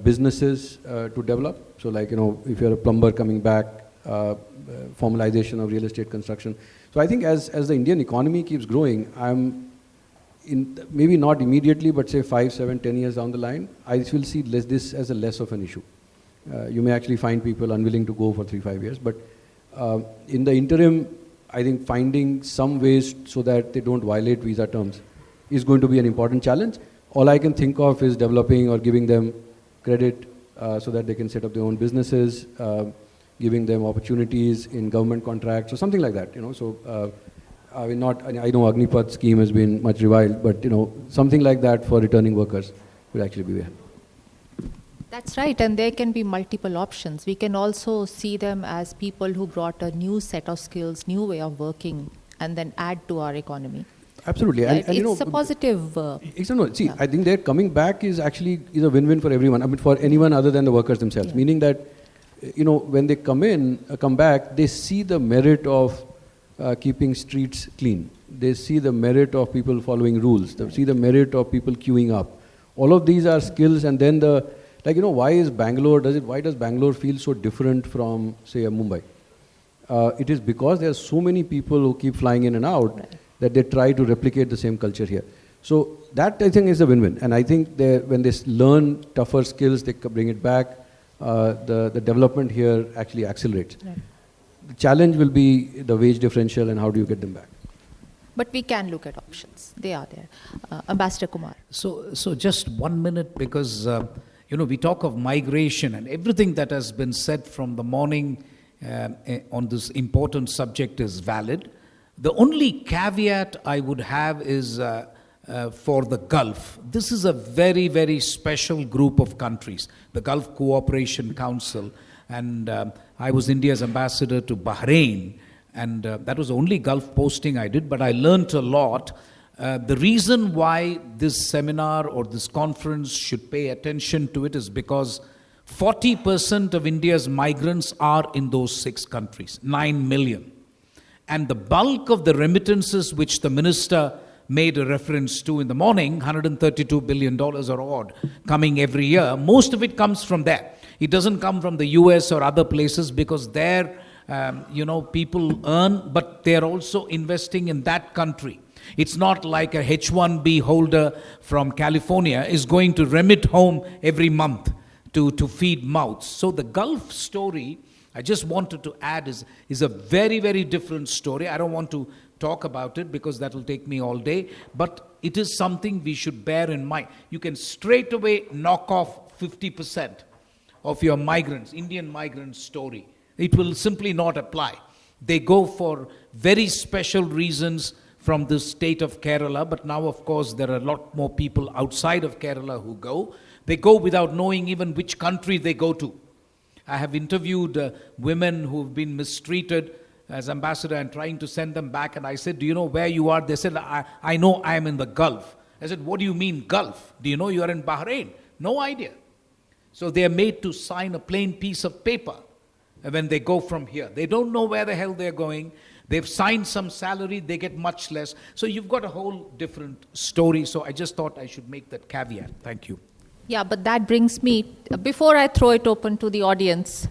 Speaker 5: businesses to develop. So like, if you're a plumber coming back, formalization of real estate construction. So I think as the Indian economy keeps growing, maybe not immediately, but say 5, 7, 10 years down the line, I will see this as a less of an issue. You may actually find people unwilling to go for 3-5 years, but in the interim, I think finding some ways so that they don't violate visa terms is going to be an important challenge. All I can think of is developing or giving them credit so that they can set up their own businesses, giving them opportunities in government contracts or something like that. So I know Agnipath scheme has been much reviled, but something like that for returning workers would actually be helpful.
Speaker 2: That's right, and there can be multiple options. We can also see them as people who brought a new set of skills, new way of working, and then add to our economy.
Speaker 5: Absolutely,
Speaker 2: and it's a positive.
Speaker 5: I think their coming back is actually a win-win for everyone. I mean, for anyone other than the workers themselves. Yeah. Meaning that, when they come back, they see the merit of keeping streets clean. They see the merit of people following rules. They see the merit of people queuing up. All of these are skills, and then why does Bangalore feel so different from, say, Mumbai? It is because there are so many people who keep flying in and out that they try to replicate the same culture here. So that, I think, is a win-win. And I think when they learn tougher skills, they bring it back. The development here actually accelerates. Right. The challenge will be the wage differential and how do you get them back.
Speaker 2: But we can look at options. They are there. Ambassador Kumar.
Speaker 3: So just 1 minute, because we talk of migration and everything that has been said from the morning on this important subject is valid. The only caveat I would have is for the Gulf. This is a very, very special group of countries, the Gulf Cooperation Council. And I was India's ambassador to Bahrain, and that was the only Gulf posting I did, but I learned a lot. The reason why this seminar or this conference should pay attention to it is because 40% of India's migrants are in those 6 countries, 9 million. And the bulk of the remittances which the minister made a reference to in the morning, $132 billion or odd, coming every year, most of it comes from there. It doesn't come from the US or other places because there, people earn, but they're also investing in that country. It's not like a H-1B holder from California is going to remit home every month to feed mouths. So the Gulf story, I just wanted to add, is a very, very different story. I don't want to talk about it because that will take me all day, but it is something we should bear in mind. You can straight away knock off 50% of your migrants, Indian migrant story. It will simply not apply. They go for very special reasons from the state of Kerala, but now, of course, there are a lot more people outside of Kerala who go. They go without knowing even which country they go to. I have interviewed women who have been mistreated as ambassador and trying to send them back, and I said, do you know where you are? They said, I know I am in the Gulf. I said, what do you mean Gulf? Do you know you are in Bahrain? No idea. So they are made to sign a plain piece of paper when they go from here. They don't know where the hell they're going. They've signed some salary, they get much less. So you've got a whole different story. So I just thought I should make that caveat. Thank you.
Speaker 2: Yeah, but that brings me, before I throw it open to the audience,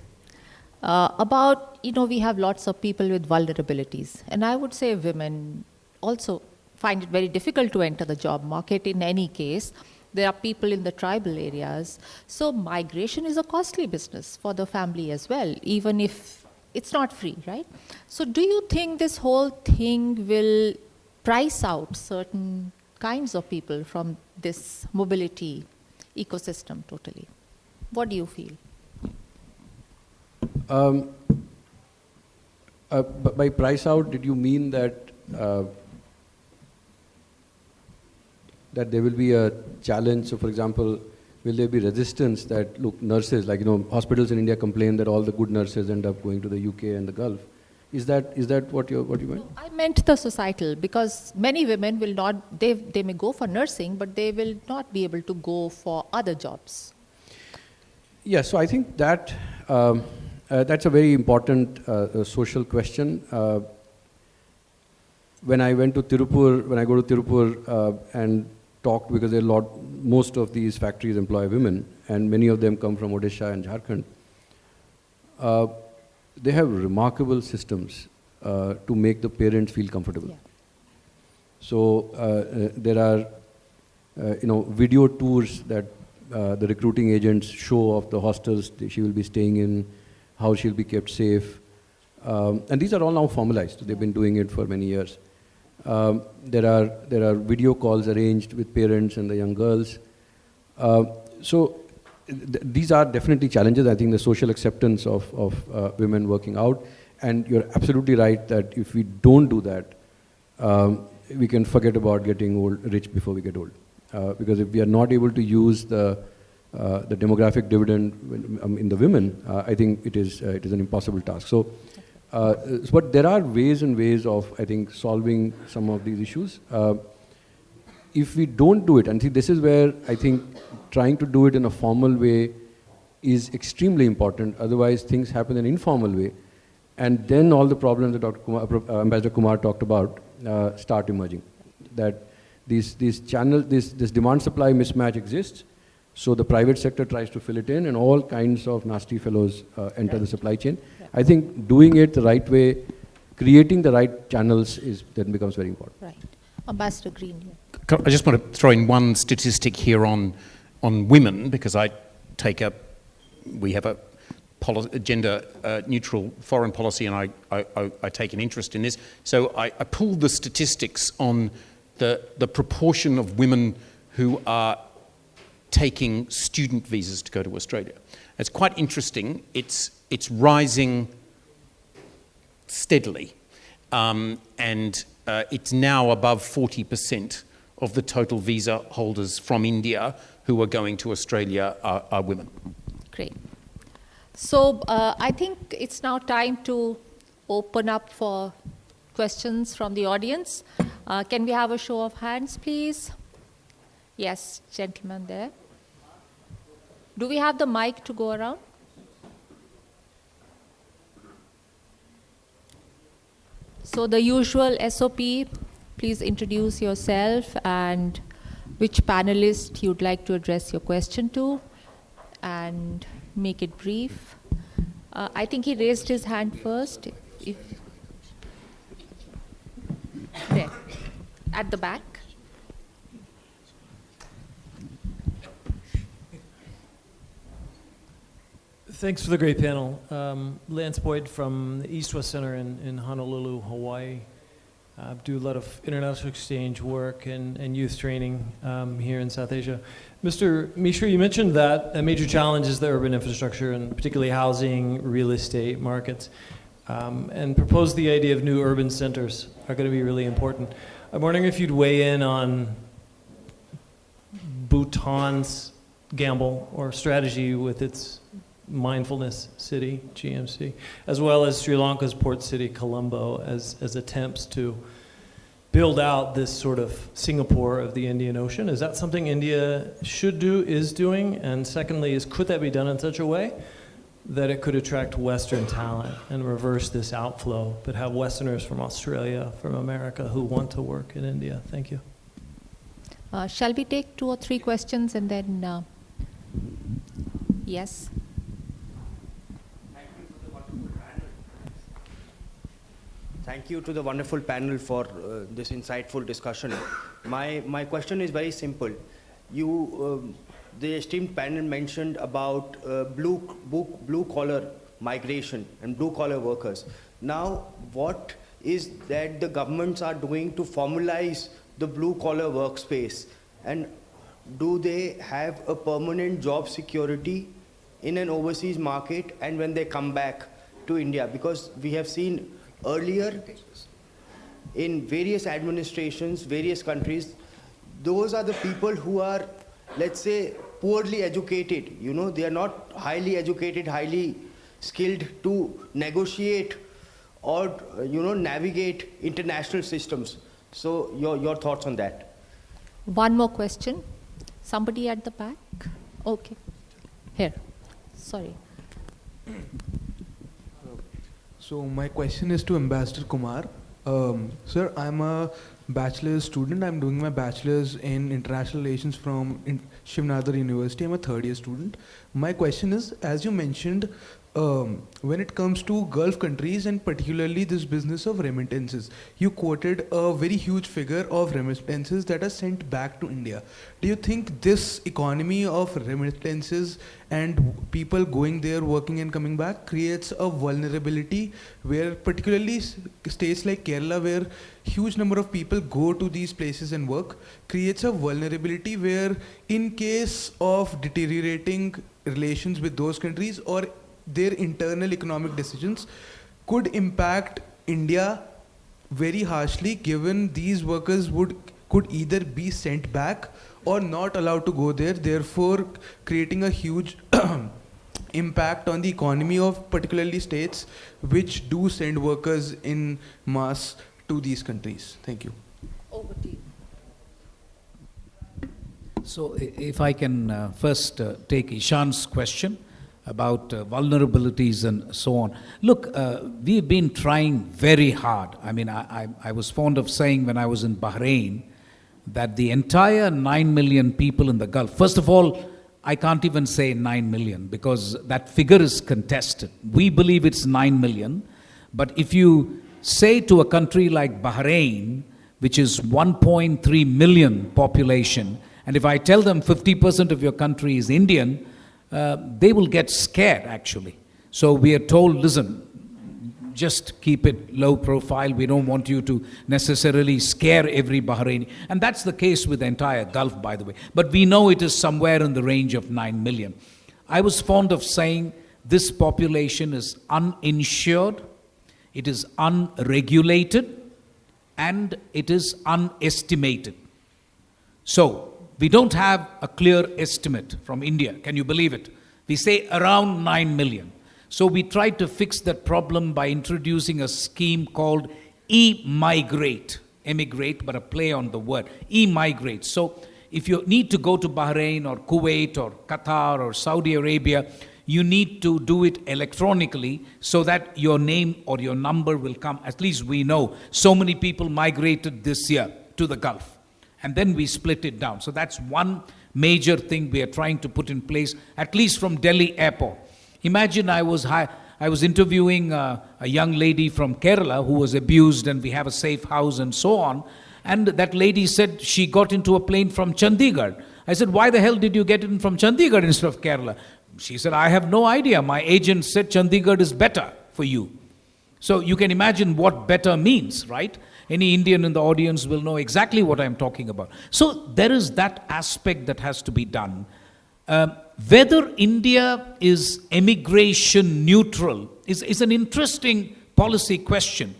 Speaker 2: we have lots of people with vulnerabilities. And I would say women also find it very difficult to enter the job market in any case. There are people in the tribal areas. So migration is a costly business for the family as well, even if it's not free, right? So do you think this whole thing will price out certain kinds of people from this mobility ecosystem totally? What do you feel?
Speaker 5: By price out, did you mean that that there will be a challenge? So, for example, will there be resistance that, look, nurses, hospitals in India complain that all the good nurses end up going to the UK and the Gulf. Is that what you meant?
Speaker 2: No, I meant the societal, because many women will not, they may go for nursing, but they will not be able to go for other jobs.
Speaker 5: Yeah, so I think that that's a very important social question. When I go to Tirupur and talked, because most of these factories employ women, and many of them come from Odisha and Jharkhand. They have remarkable systems to make the parents feel comfortable. Yeah. So there are, video tours that the recruiting agents show of the hostels she will be staying in, how she'll be kept safe, and these are all now formalized. They've been doing it for many years. There are video calls arranged with parents and the young girls. So these are definitely challenges. I think the social acceptance of women working out, and you're absolutely right that if we don't do that, we can forget about getting rich before we get old. Because if we are not able to use the demographic dividend in the women, I think it is an impossible task. So, but there are ways and ways of, I think, solving some of these issues. If we don't do it, and see, this is where I think trying to do it in a formal way is extremely important. Otherwise, things happen in an informal way, and then all the problems that Ambassador Kumar talked about start emerging. That these channels, this demand-supply mismatch exists. So the private sector tries to fill it in, and all kinds of nasty fellows enter the supply chain. I think doing it the right way, creating the right channels then becomes very important.
Speaker 2: Right. Ambassador Green. Yeah.
Speaker 4: I just want to throw in one statistic here on women, because we have a gender neutral foreign policy, and I take an interest in this. So I pulled the statistics on the proportion of women who are taking student visas to go to Australia. It's quite interesting. It's rising steadily, and it's now above 40% of the total visa holders from India who are going to Australia are women.
Speaker 2: Great. So I think it's now time to open up for questions from the audience. Can we have a show of hands, please? Yes, gentleman there. Do we have the mic to go around? So the usual SOP, please introduce yourself and which panelist you'd like to address your question to, and make it brief. I think he raised his hand first. There, at the back.
Speaker 6: Thanks for the great panel. Lance Boyd from the East-West Center in Honolulu, Hawaii. I do a lot of international exchange work and youth training here in South Asia. Mr. Mishra, you mentioned that a major challenge is the urban infrastructure, and particularly housing, real estate markets, and proposed the idea of new urban centers are going to be really important. I'm wondering if you'd weigh in on Bhutan's gamble or strategy with its mindfulness city, GMC, as well as Sri Lanka's port city, Colombo, as attempts to build out this sort of Singapore of the Indian Ocean. Is that something India should do, is doing? And secondly, could that be done in such a way that it could attract Western talent and reverse this outflow, but have Westerners from Australia, from America, who want to work in India? Thank you.
Speaker 2: Shall we take 2 or 3 questions and then, yes?
Speaker 7: Thank you to the wonderful panel for this insightful discussion. My question is very simple. The esteemed panel mentioned about blue collar migration and blue collar workers. Now, what is that the governments are doing to formalize the blue collar workspace, and do they have a permanent job security in an overseas market and when they come back to India? Because we have seen earlier in various administrations, various countries, those are the people who are, let's say, poorly educated. You know, they are not highly educated, highly skilled to negotiate or, navigate international systems. So your thoughts on that?
Speaker 2: One more question. Somebody at the back? Okay. Here. Sorry.
Speaker 8: So my question is to Ambassador Kumar. Sir, I'm a bachelor's student. I'm doing my bachelor's in international relations from Shiv Nadar University. I'm a third year student. My question is, as you mentioned, when it comes to Gulf countries and particularly this business of remittances, you quoted a very huge figure of remittances that are sent back to India. Do you think this economy of remittances and people going there, working and coming back creates a vulnerability where particularly states like Kerala, where huge number of people go to these places and work, creates a vulnerability where in case of deteriorating relations with those countries or their internal economic decisions could impact India very harshly, given these workers could either be sent back or not allowed to go there, therefore creating a huge impact on the economy of particularly states which do send workers in mass to these countries. Thank you.
Speaker 2: Over to you.
Speaker 3: So if I can first take Ishan's question about vulnerabilities and so on. Look, we've been trying very hard. I mean, I was fond of saying when I was in Bahrain that the entire 9 million people in the Gulf, first of all, I can't even say 9 million because that figure is contested. We believe it's 9 million, but if you say to a country like Bahrain, which is 1.3 million population, and if I tell them 50% of your country is Indian, they will get scared, actually. So we are told, listen, just keep it low profile. We don't want you to necessarily scare every Bahraini. And that's the case with the entire Gulf, by the way. But we know it is somewhere in the range of 9 million. I was fond of saying this population is uninsured, it is unregulated, and it is unestimated. So, we don't have a clear estimate from India. Can you believe it? We say around 9 million. So we tried to fix that problem by introducing a scheme called e-migrate. Emigrate, but a play on the word. E-migrate. So if you need to go to Bahrain or Kuwait or Qatar or Saudi Arabia, you need to do it electronically so that your name or your number will come. At least we know so many people migrated this year to the Gulf. And then we split it down. So that's one major thing we are trying to put in place, at least from Delhi airport. Imagine I was interviewing a young lady from Kerala who was abused, and we have a safe house and so on. And that lady said she got into a plane from Chandigarh. I said, why the hell did you get in from Chandigarh instead of Kerala? She said, I have no idea. My agent said Chandigarh is better for you. So you can imagine what better means, right? Any Indian in the audience will know exactly what I'm talking about. So there is that aspect that has to be done. Whether India is emigration neutral is an interesting policy question.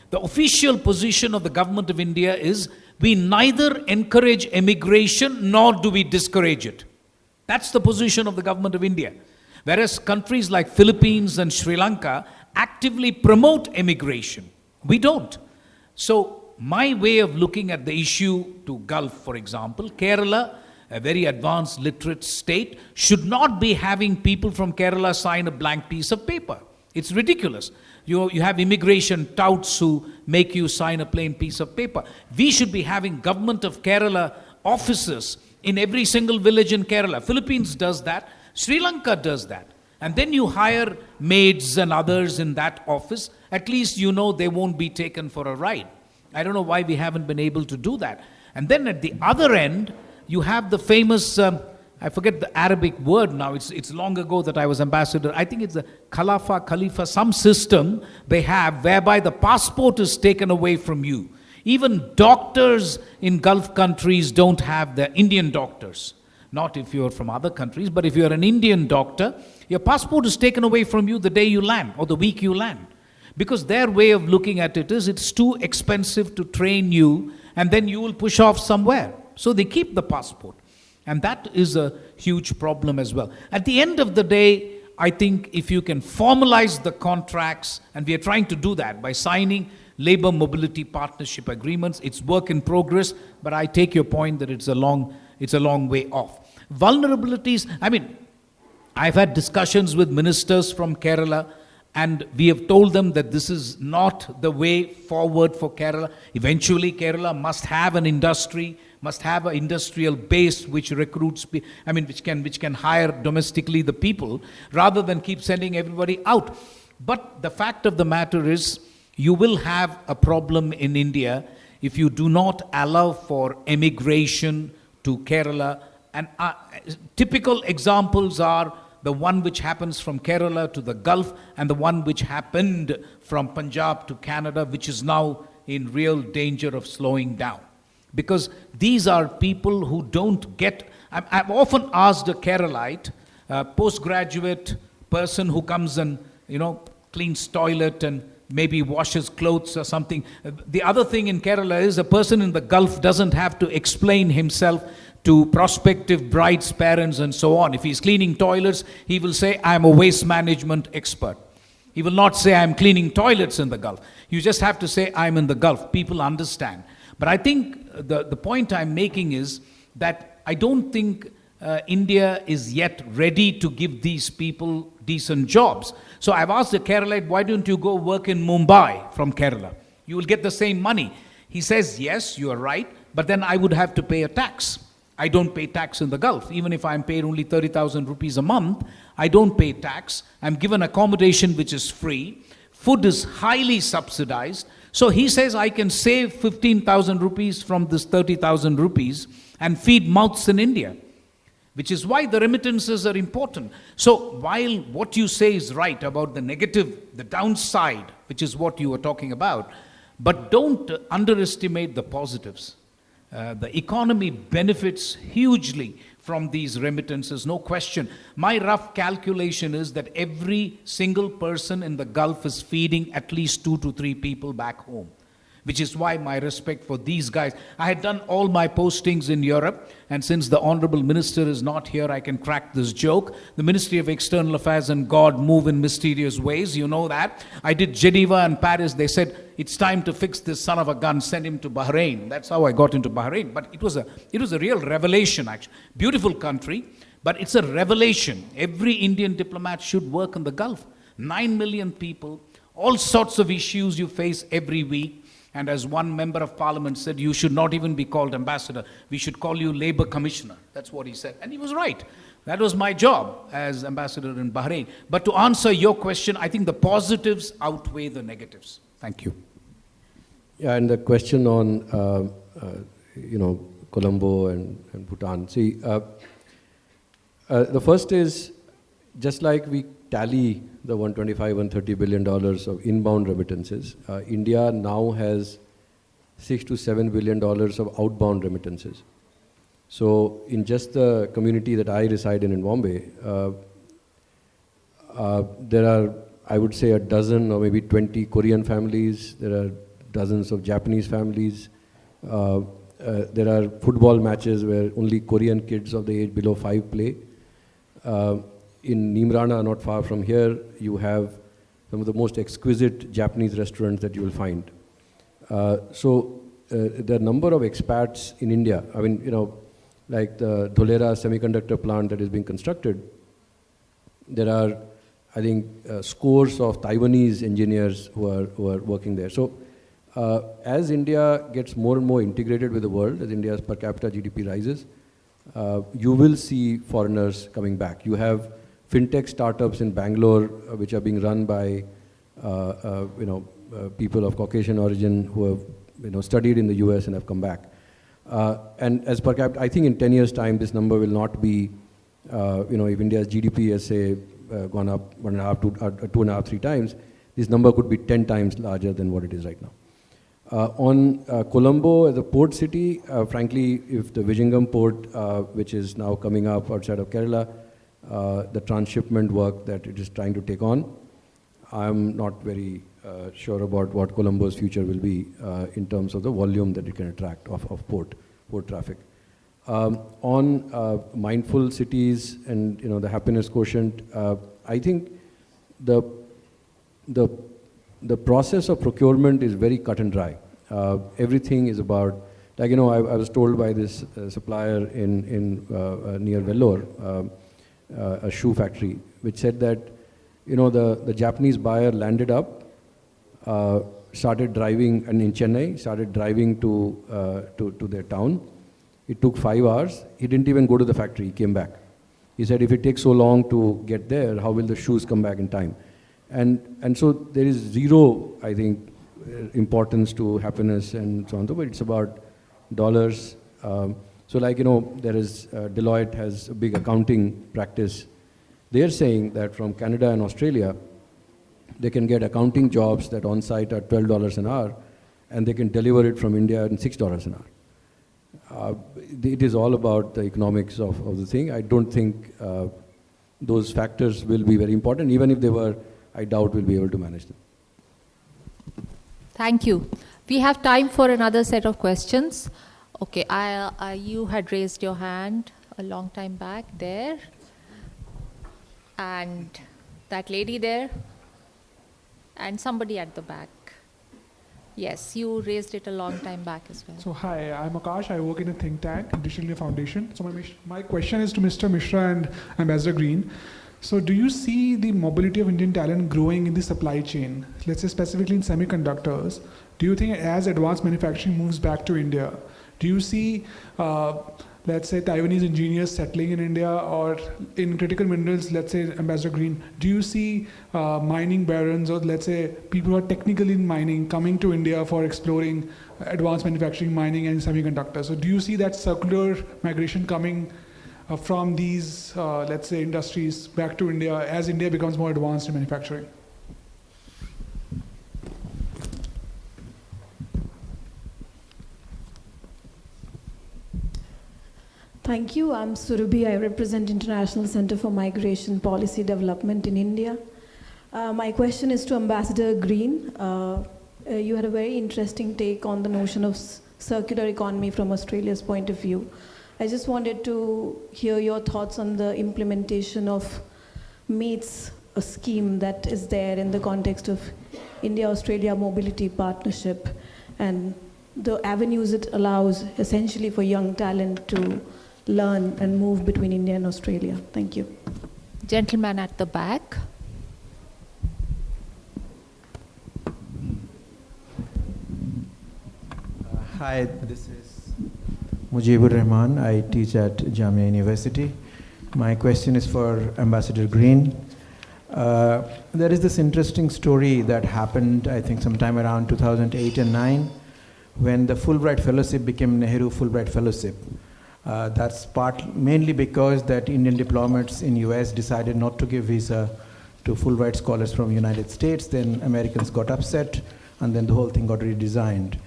Speaker 3: The official position of the government of India is we neither encourage emigration nor do we discourage it. That's the position of the government of India. Whereas countries like Philippines and Sri Lanka actively promote emigration. We don't. So my way of looking at the issue to Gulf, for example, Kerala, a very advanced literate state, should not be having people from Kerala sign a blank piece of paper. It's ridiculous. You have immigration touts who make you sign a plain piece of paper. We should be having government of Kerala offices in every single village in Kerala. Philippines does that. Sri Lanka does that. And then you hire maids and others in that office. At least you know they won't be taken for a ride. I don't know why we haven't been able to do that. And then at the other end, you have the famous, I forget the Arabic word now, it's long ago that I was ambassador. I think it's the Khalifa, some system they have whereby the passport is taken away from you. Even doctors in Gulf countries don't have the Indian doctors. Not if you're from other countries, but if you're an Indian doctor, your passport is taken away from you the day you land or the week you land. Because their way of looking at it is it's too expensive to train you and then you will push off somewhere. So they keep the passport. And that is a huge problem as well. At the end of the day, I think if you can formalize the contracts, and we are trying to do that by signing labor mobility partnership agreements, it's work in progress, but I take your point that it's a long way off. Vulnerabilities, I mean, I've had discussions with ministers from Kerala, and we have told them that this is not the way forward for Kerala. Eventually, Kerala must have an industry must have an industrial base which recruits, which can hire domestically the people, rather than keep sending everybody out. But the fact of the matter is, you will have a problem in India if you do not allow for emigration to Kerala. And typical examples are the one which happens from Kerala to the Gulf, and the one which happened from Punjab to Canada, which is now in real danger of slowing down. Because these are people who don't get... I've often asked a Keralite, postgraduate person who comes and, cleans toilet and maybe washes clothes or something. The other thing in Kerala is a person in the Gulf doesn't have to explain himself to prospective brides' parents and so on. If he's cleaning toilets, he will say, I'm a waste management expert. He will not say, I'm cleaning toilets in the Gulf. You just have to say, I'm in the Gulf. People understand. But I think the point I'm making is that I don't think India is yet ready to give these people decent jobs. So I've asked the Keralite, why don't you go work in Mumbai from Kerala? You will get the same money. He says, yes, you are right, but then I would have to pay a tax. I don't pay tax in the Gulf. Even if I'm paid only 30,000 rupees a month, I don't pay tax. I'm given accommodation which is free. Food is highly subsidized. So he says I can save 15,000 rupees from this 30,000 rupees and feed mouths in India, which is why the remittances are important. So while what you say is right about the negative, the downside, which is what you were talking about, but don't underestimate the positives. The economy benefits hugely from these remittances, no question. My rough calculation is that every single person in the Gulf is feeding at least 2 to 3 people back home, which is why my respect for these guys. I had done all my postings in Europe, and since the Honorable Minister is not here, I can crack this joke. The Ministry of External Affairs and God move in mysterious ways, you know that. I did Geneva and Paris. They said, it's time to fix this son of a gun, send him to Bahrain. That's how I got into Bahrain. But it was a real revelation, actually. Beautiful country, but it's a revelation. Every Indian diplomat should work in the Gulf. 9 million people, all sorts of issues you face every week. And as one member of parliament said, you should not even be called ambassador. We should call you labor commissioner. That's what he said. And he was right. That was my job as ambassador in Bahrain. But to answer your question, I think the positives outweigh the negatives. Thank you.
Speaker 5: Yeah, and the question on, Colombo and Bhutan. See, the first is, just like we tally the $125-130 billion of inbound remittances, India now has $6 to $7 billion of outbound remittances. So in just the community that I reside in Bombay, there are, I would say, a dozen or maybe 20 Korean families. There are dozens of Japanese families. There are football matches where only Korean kids of the age below 5 play. In Nimrana, not far from here, you have some of the most exquisite Japanese restaurants that you will find. So the number of expats in India, like the Dholera semiconductor plant that is being constructed, there are, I think, scores of Taiwanese engineers who are working there. So as India gets more and more integrated with the world, as India's per capita GDP rises, you will see foreigners coming back. You have fintech startups in Bangalore, which are being run by people of Caucasian origin who have studied in the US and have come back. And as per capita, I think in 10 years' time, this number will not be, if India's GDP has, say, gone up 1.5 to 2.5, 3 times, this number could be 10 times larger than what it is right now. On Colombo as a port city, frankly, if the Vizhinjam port, which is now coming up outside of Kerala, the transshipment work that it is trying to take on, I'm not very sure about what Colombo's future will be in terms of the volume that it can attract of port traffic. On mindful cities and the happiness quotient, I think the process of procurement is very cut and dry. Everything is about, I was told by this supplier in near Vellore, a shoe factory, which said that the Japanese buyer landed up, started driving, and in Chennai, started driving to their town, It took 5 hours. He didn't even go to the factory. He came back. He said, if it takes so long to get there, how will the shoes come back in time? And so there is zero, I think, importance to happiness and so on. But it's about dollars. So like, there is, Deloitte has a big accounting practice. They're saying that from Canada and Australia, they can get accounting jobs that on-site are $12 an hour, and they can deliver it from India at $6 an hour. It is all about the economics of the thing. I don't think those factors will be very important. Even if they were, I doubt we'll be able to manage them.
Speaker 2: Thank you. We have time for another set of questions. Okay, you had raised your hand a long time back there. And that lady there. And somebody at the back. Yes, you raised it a long time back as well.
Speaker 9: So hi, I'm Akash. I work in a think tank, Digital India Foundation. So my question is to Mr. Mishra and Ambassador Green. So do you see the mobility of Indian talent growing in the supply chain? Let's say specifically in semiconductors. Do you think as advanced manufacturing moves back to India, do you see, let's say, Taiwanese engineers settling in India, or in critical minerals, let's say, Ambassador Green, do you see mining barons, or let's say people who are technically in mining coming to India for exploring advanced manufacturing, mining, and semiconductors? So do you see that circular migration coming from these, let's say, industries back to India as India becomes more advanced in manufacturing?
Speaker 10: Thank you. I'm Surabhi. I represent International Center for Migration Policy Development in India. My question is to Ambassador Green. You had a very interesting take on the notion of circular economy from Australia's point of view. I just wanted to hear your thoughts on the implementation of MATES, a scheme that is there in the context of India-Australia Mobility Partnership, and the avenues it allows essentially for young talent to learn and move between India and Australia. Thank you.
Speaker 2: Gentleman at the back.
Speaker 11: Hi, this is Mujibur Rahman. I teach at Jamia University. My question is for Ambassador Green. There is this interesting story that happened, I think, sometime around 2008 and 9, when the Fulbright Fellowship became Nehru Fulbright Fellowship. That's mainly because that Indian diplomats in US decided not to give visa to Fulbright scholars from United States. Then Americans got upset, and then the whole thing got redesigned.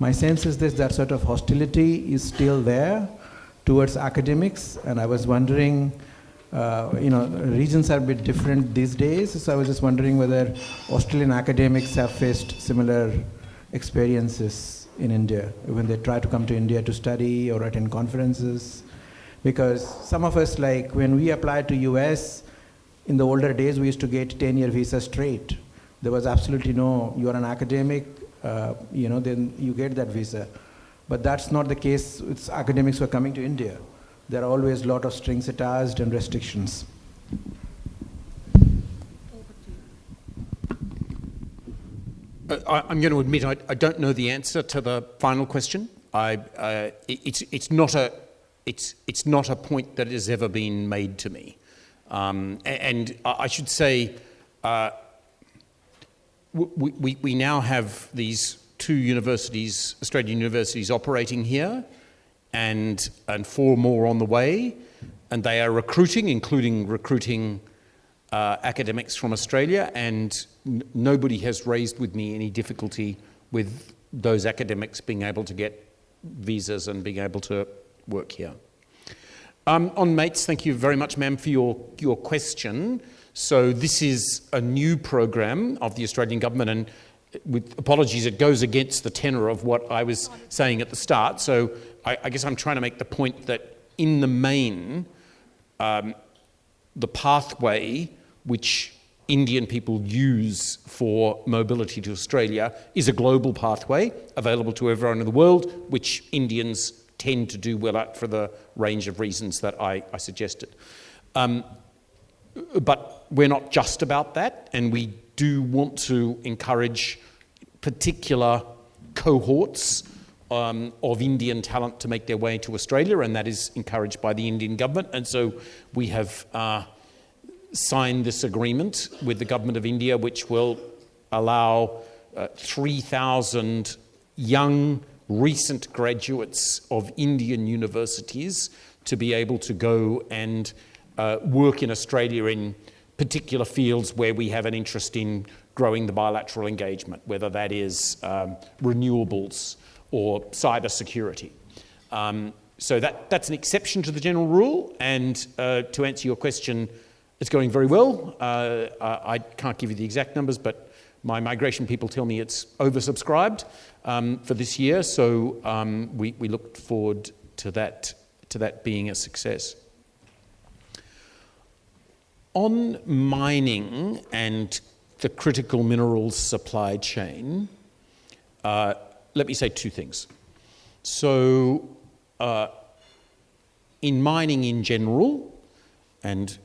Speaker 11: My sense is that sort of hostility is still there towards academics, and I was wondering, regions are a bit different these days, so I was just wondering whether Australian academics have faced similar experiences in India when they try to come to India to study or attend conferences. Because some of us, like when we applied to US, in the older days we used to get 10-year visa straight. There was absolutely no, you are an academic, then you get that visa. But that's not the case with academics who are coming to India. There are always a lot of strings attached and restrictions.
Speaker 4: I'm going to admit I don't know the answer to the final question. It's not a point that has ever been made to me, and I should say we now have these two universities, Australian universities, operating here, and 4 more on the way, and they are including recruiting academics from Australia, and nobody has raised with me any difficulty with those academics being able to get visas and being able to work here. On MATES, thank you very much, ma'am, for your question. So this is a new program of the Australian government, and with apologies, it goes against the tenor of what I was saying at the start. So I guess I'm trying to make the point that in the main, the pathway which Indian people use for mobility to Australia is a global pathway available to everyone in the world, which Indians tend to do well at for the range of reasons that I suggested. But we're not just about that, and we do want to encourage particular cohorts of Indian talent to make their way to Australia, and that is encouraged by the Indian government. And so we have signed this agreement with the government of India, which will allow 3,000 young, recent graduates of Indian universities to be able to go and work in Australia in particular fields where we have an interest in growing the bilateral engagement, whether that is renewables or cyber security. So that's an exception to the general rule, and to answer your question, it's going very well. I can't give you the exact numbers, but my migration people tell me it's oversubscribed for this year, so we look forward to that being a success. On mining and the critical minerals supply chain, let me say two things. So, in mining in general, and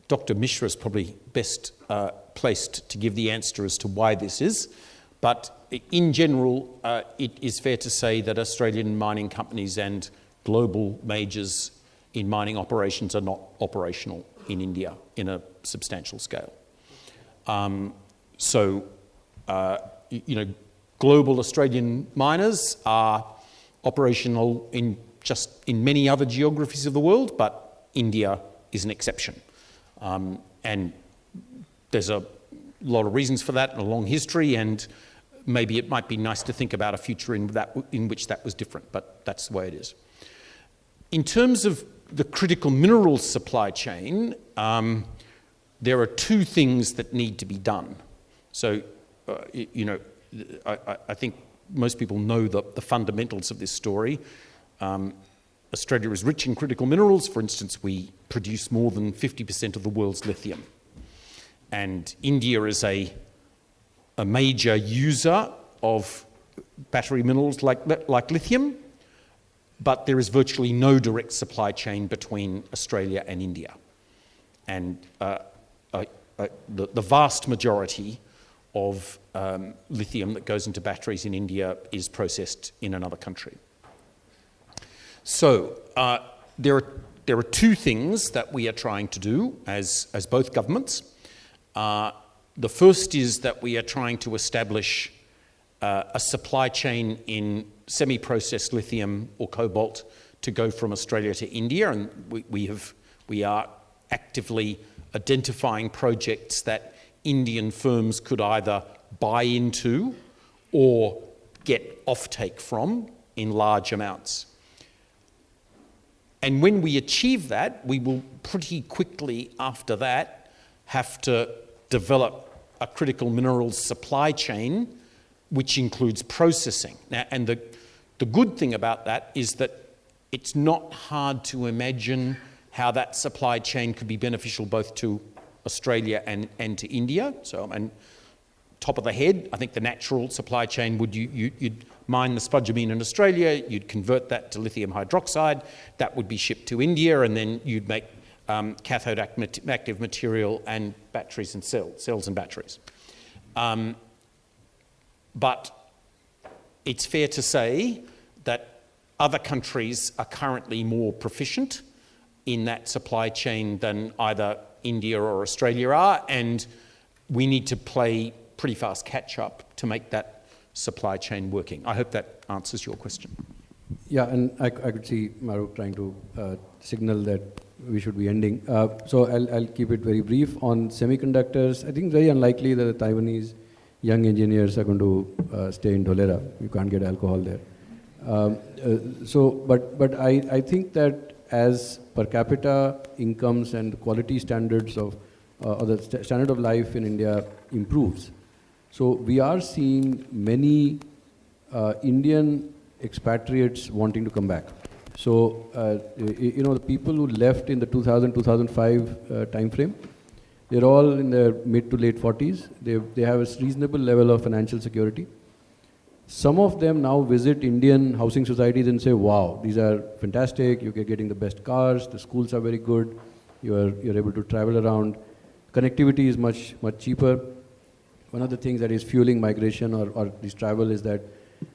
Speaker 4: Dr. Mishra is probably best placed to give the answer as to why this is, but in general, it is fair to say that Australian mining companies and global majors in mining operations are not operational in India in a substantial scale. Global Australian miners are operational in many other geographies of the world, but India is an exception. And there's a lot of reasons for that and a long history, and maybe it might be nice to think about a future in which that was different, but that's the way it is. In terms of the critical minerals supply chain, there are two things that need to be done. So, I think most people know the fundamentals of this story. Australia is rich in critical minerals. For instance, we produce more than 50% of the world's lithium. And India is a major user of battery minerals like lithium, but there is virtually no direct supply chain between Australia and India. And the vast majority of lithium that goes into batteries in India is processed in another country. So there are two things that we are trying to do as both governments. The first is that we are trying to establish a supply chain in semi-processed lithium or cobalt to go from Australia to India, and we are actively identifying projects that Indian firms could either buy into or get offtake from in large amounts. And when we achieve that, we will pretty quickly after that have to develop a critical minerals supply chain which includes processing. Now, and the good thing about that is that it's not hard to imagine how that supply chain could be beneficial both to Australia and to India. So, and top of the head, I think the natural supply chain would you'd mine the spodumene in Australia, you'd convert that to lithium hydroxide, that would be shipped to India, and then you'd make cathode active material and batteries and cells and batteries. But it's fair to say that other countries are currently more proficient in that supply chain than either India or Australia are, and we need to play pretty fast catch-up to make that supply chain working. I hope that answers your question.
Speaker 5: Yeah, and I could see Maruk trying to signal that we should be ending. So I'll keep it very brief. On semiconductors, I think it's very unlikely that the Taiwanese young engineers are going to stay in Dholera. You can't get alcohol there. But I think that as per capita incomes and quality standards of, or the standard of life in India improves. So we are seeing many Indian expatriates wanting to come back. So, the people who left in the 2000-2005 time frame, they're all in their mid to late 40s. They have a reasonable level of financial security. Some of them now visit Indian housing societies and say, wow, these are fantastic, you're getting the best cars, the schools are very good, you're able to travel around, connectivity is much cheaper. One of the things that is fueling migration or this travel is that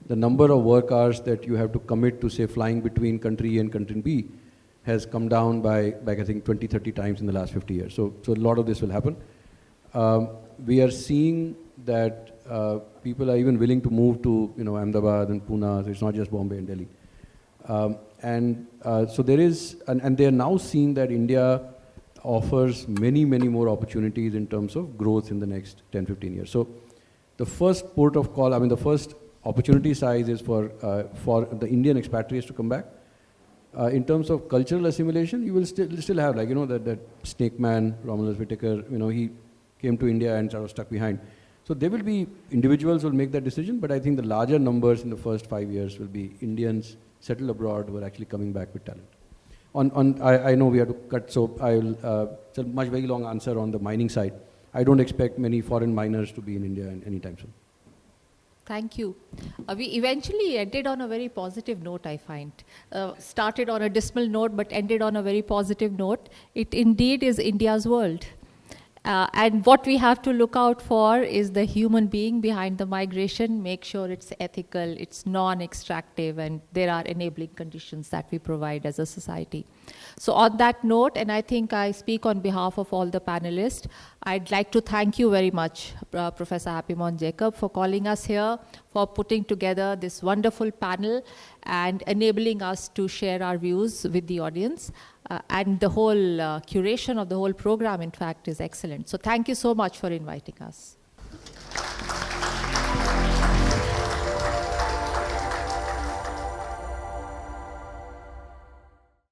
Speaker 5: the number of work hours that you have to commit to, say, flying between country A and country B has come down by I think 20, 30 times in the last 50 years. So a lot of this will happen. We are seeing that people are even willing to move to, Ahmedabad and Pune. So it's not just Bombay and Delhi. So there is, and they are now seeing that India offers many, many more opportunities in terms of growth in the next 10, 15 years. So the first port of call, the first opportunity size is for the Indian expatriates to come back. In terms of cultural assimilation, you will still have, that snake man, Romulus Whittaker, he came to India and sort of stuck behind. So there will be individuals who will make that decision, but I think the larger numbers in the first 5 years will be Indians settled abroad who are actually coming back with talent. I know we have to cut, so it's a much very long answer on the mining side. I don't expect many foreign miners to be in India anytime soon.
Speaker 2: Thank you. We eventually ended on a very positive note, I find. Started on a dismal note, but ended on a very positive note. It indeed is India's world. And what we have to look out for is the human being behind the migration, make sure it's ethical, it's non-extractive, and there are enabling conditions that we provide as a society. So on that note, and I think I speak on behalf of all the panelists, I'd like to thank you very much, Professor Happy Mohn Jacob, for calling us here, for putting together this wonderful panel and enabling us to share our views with the audience. And the whole curation of the whole program, in fact, is excellent. So thank you so much for inviting us.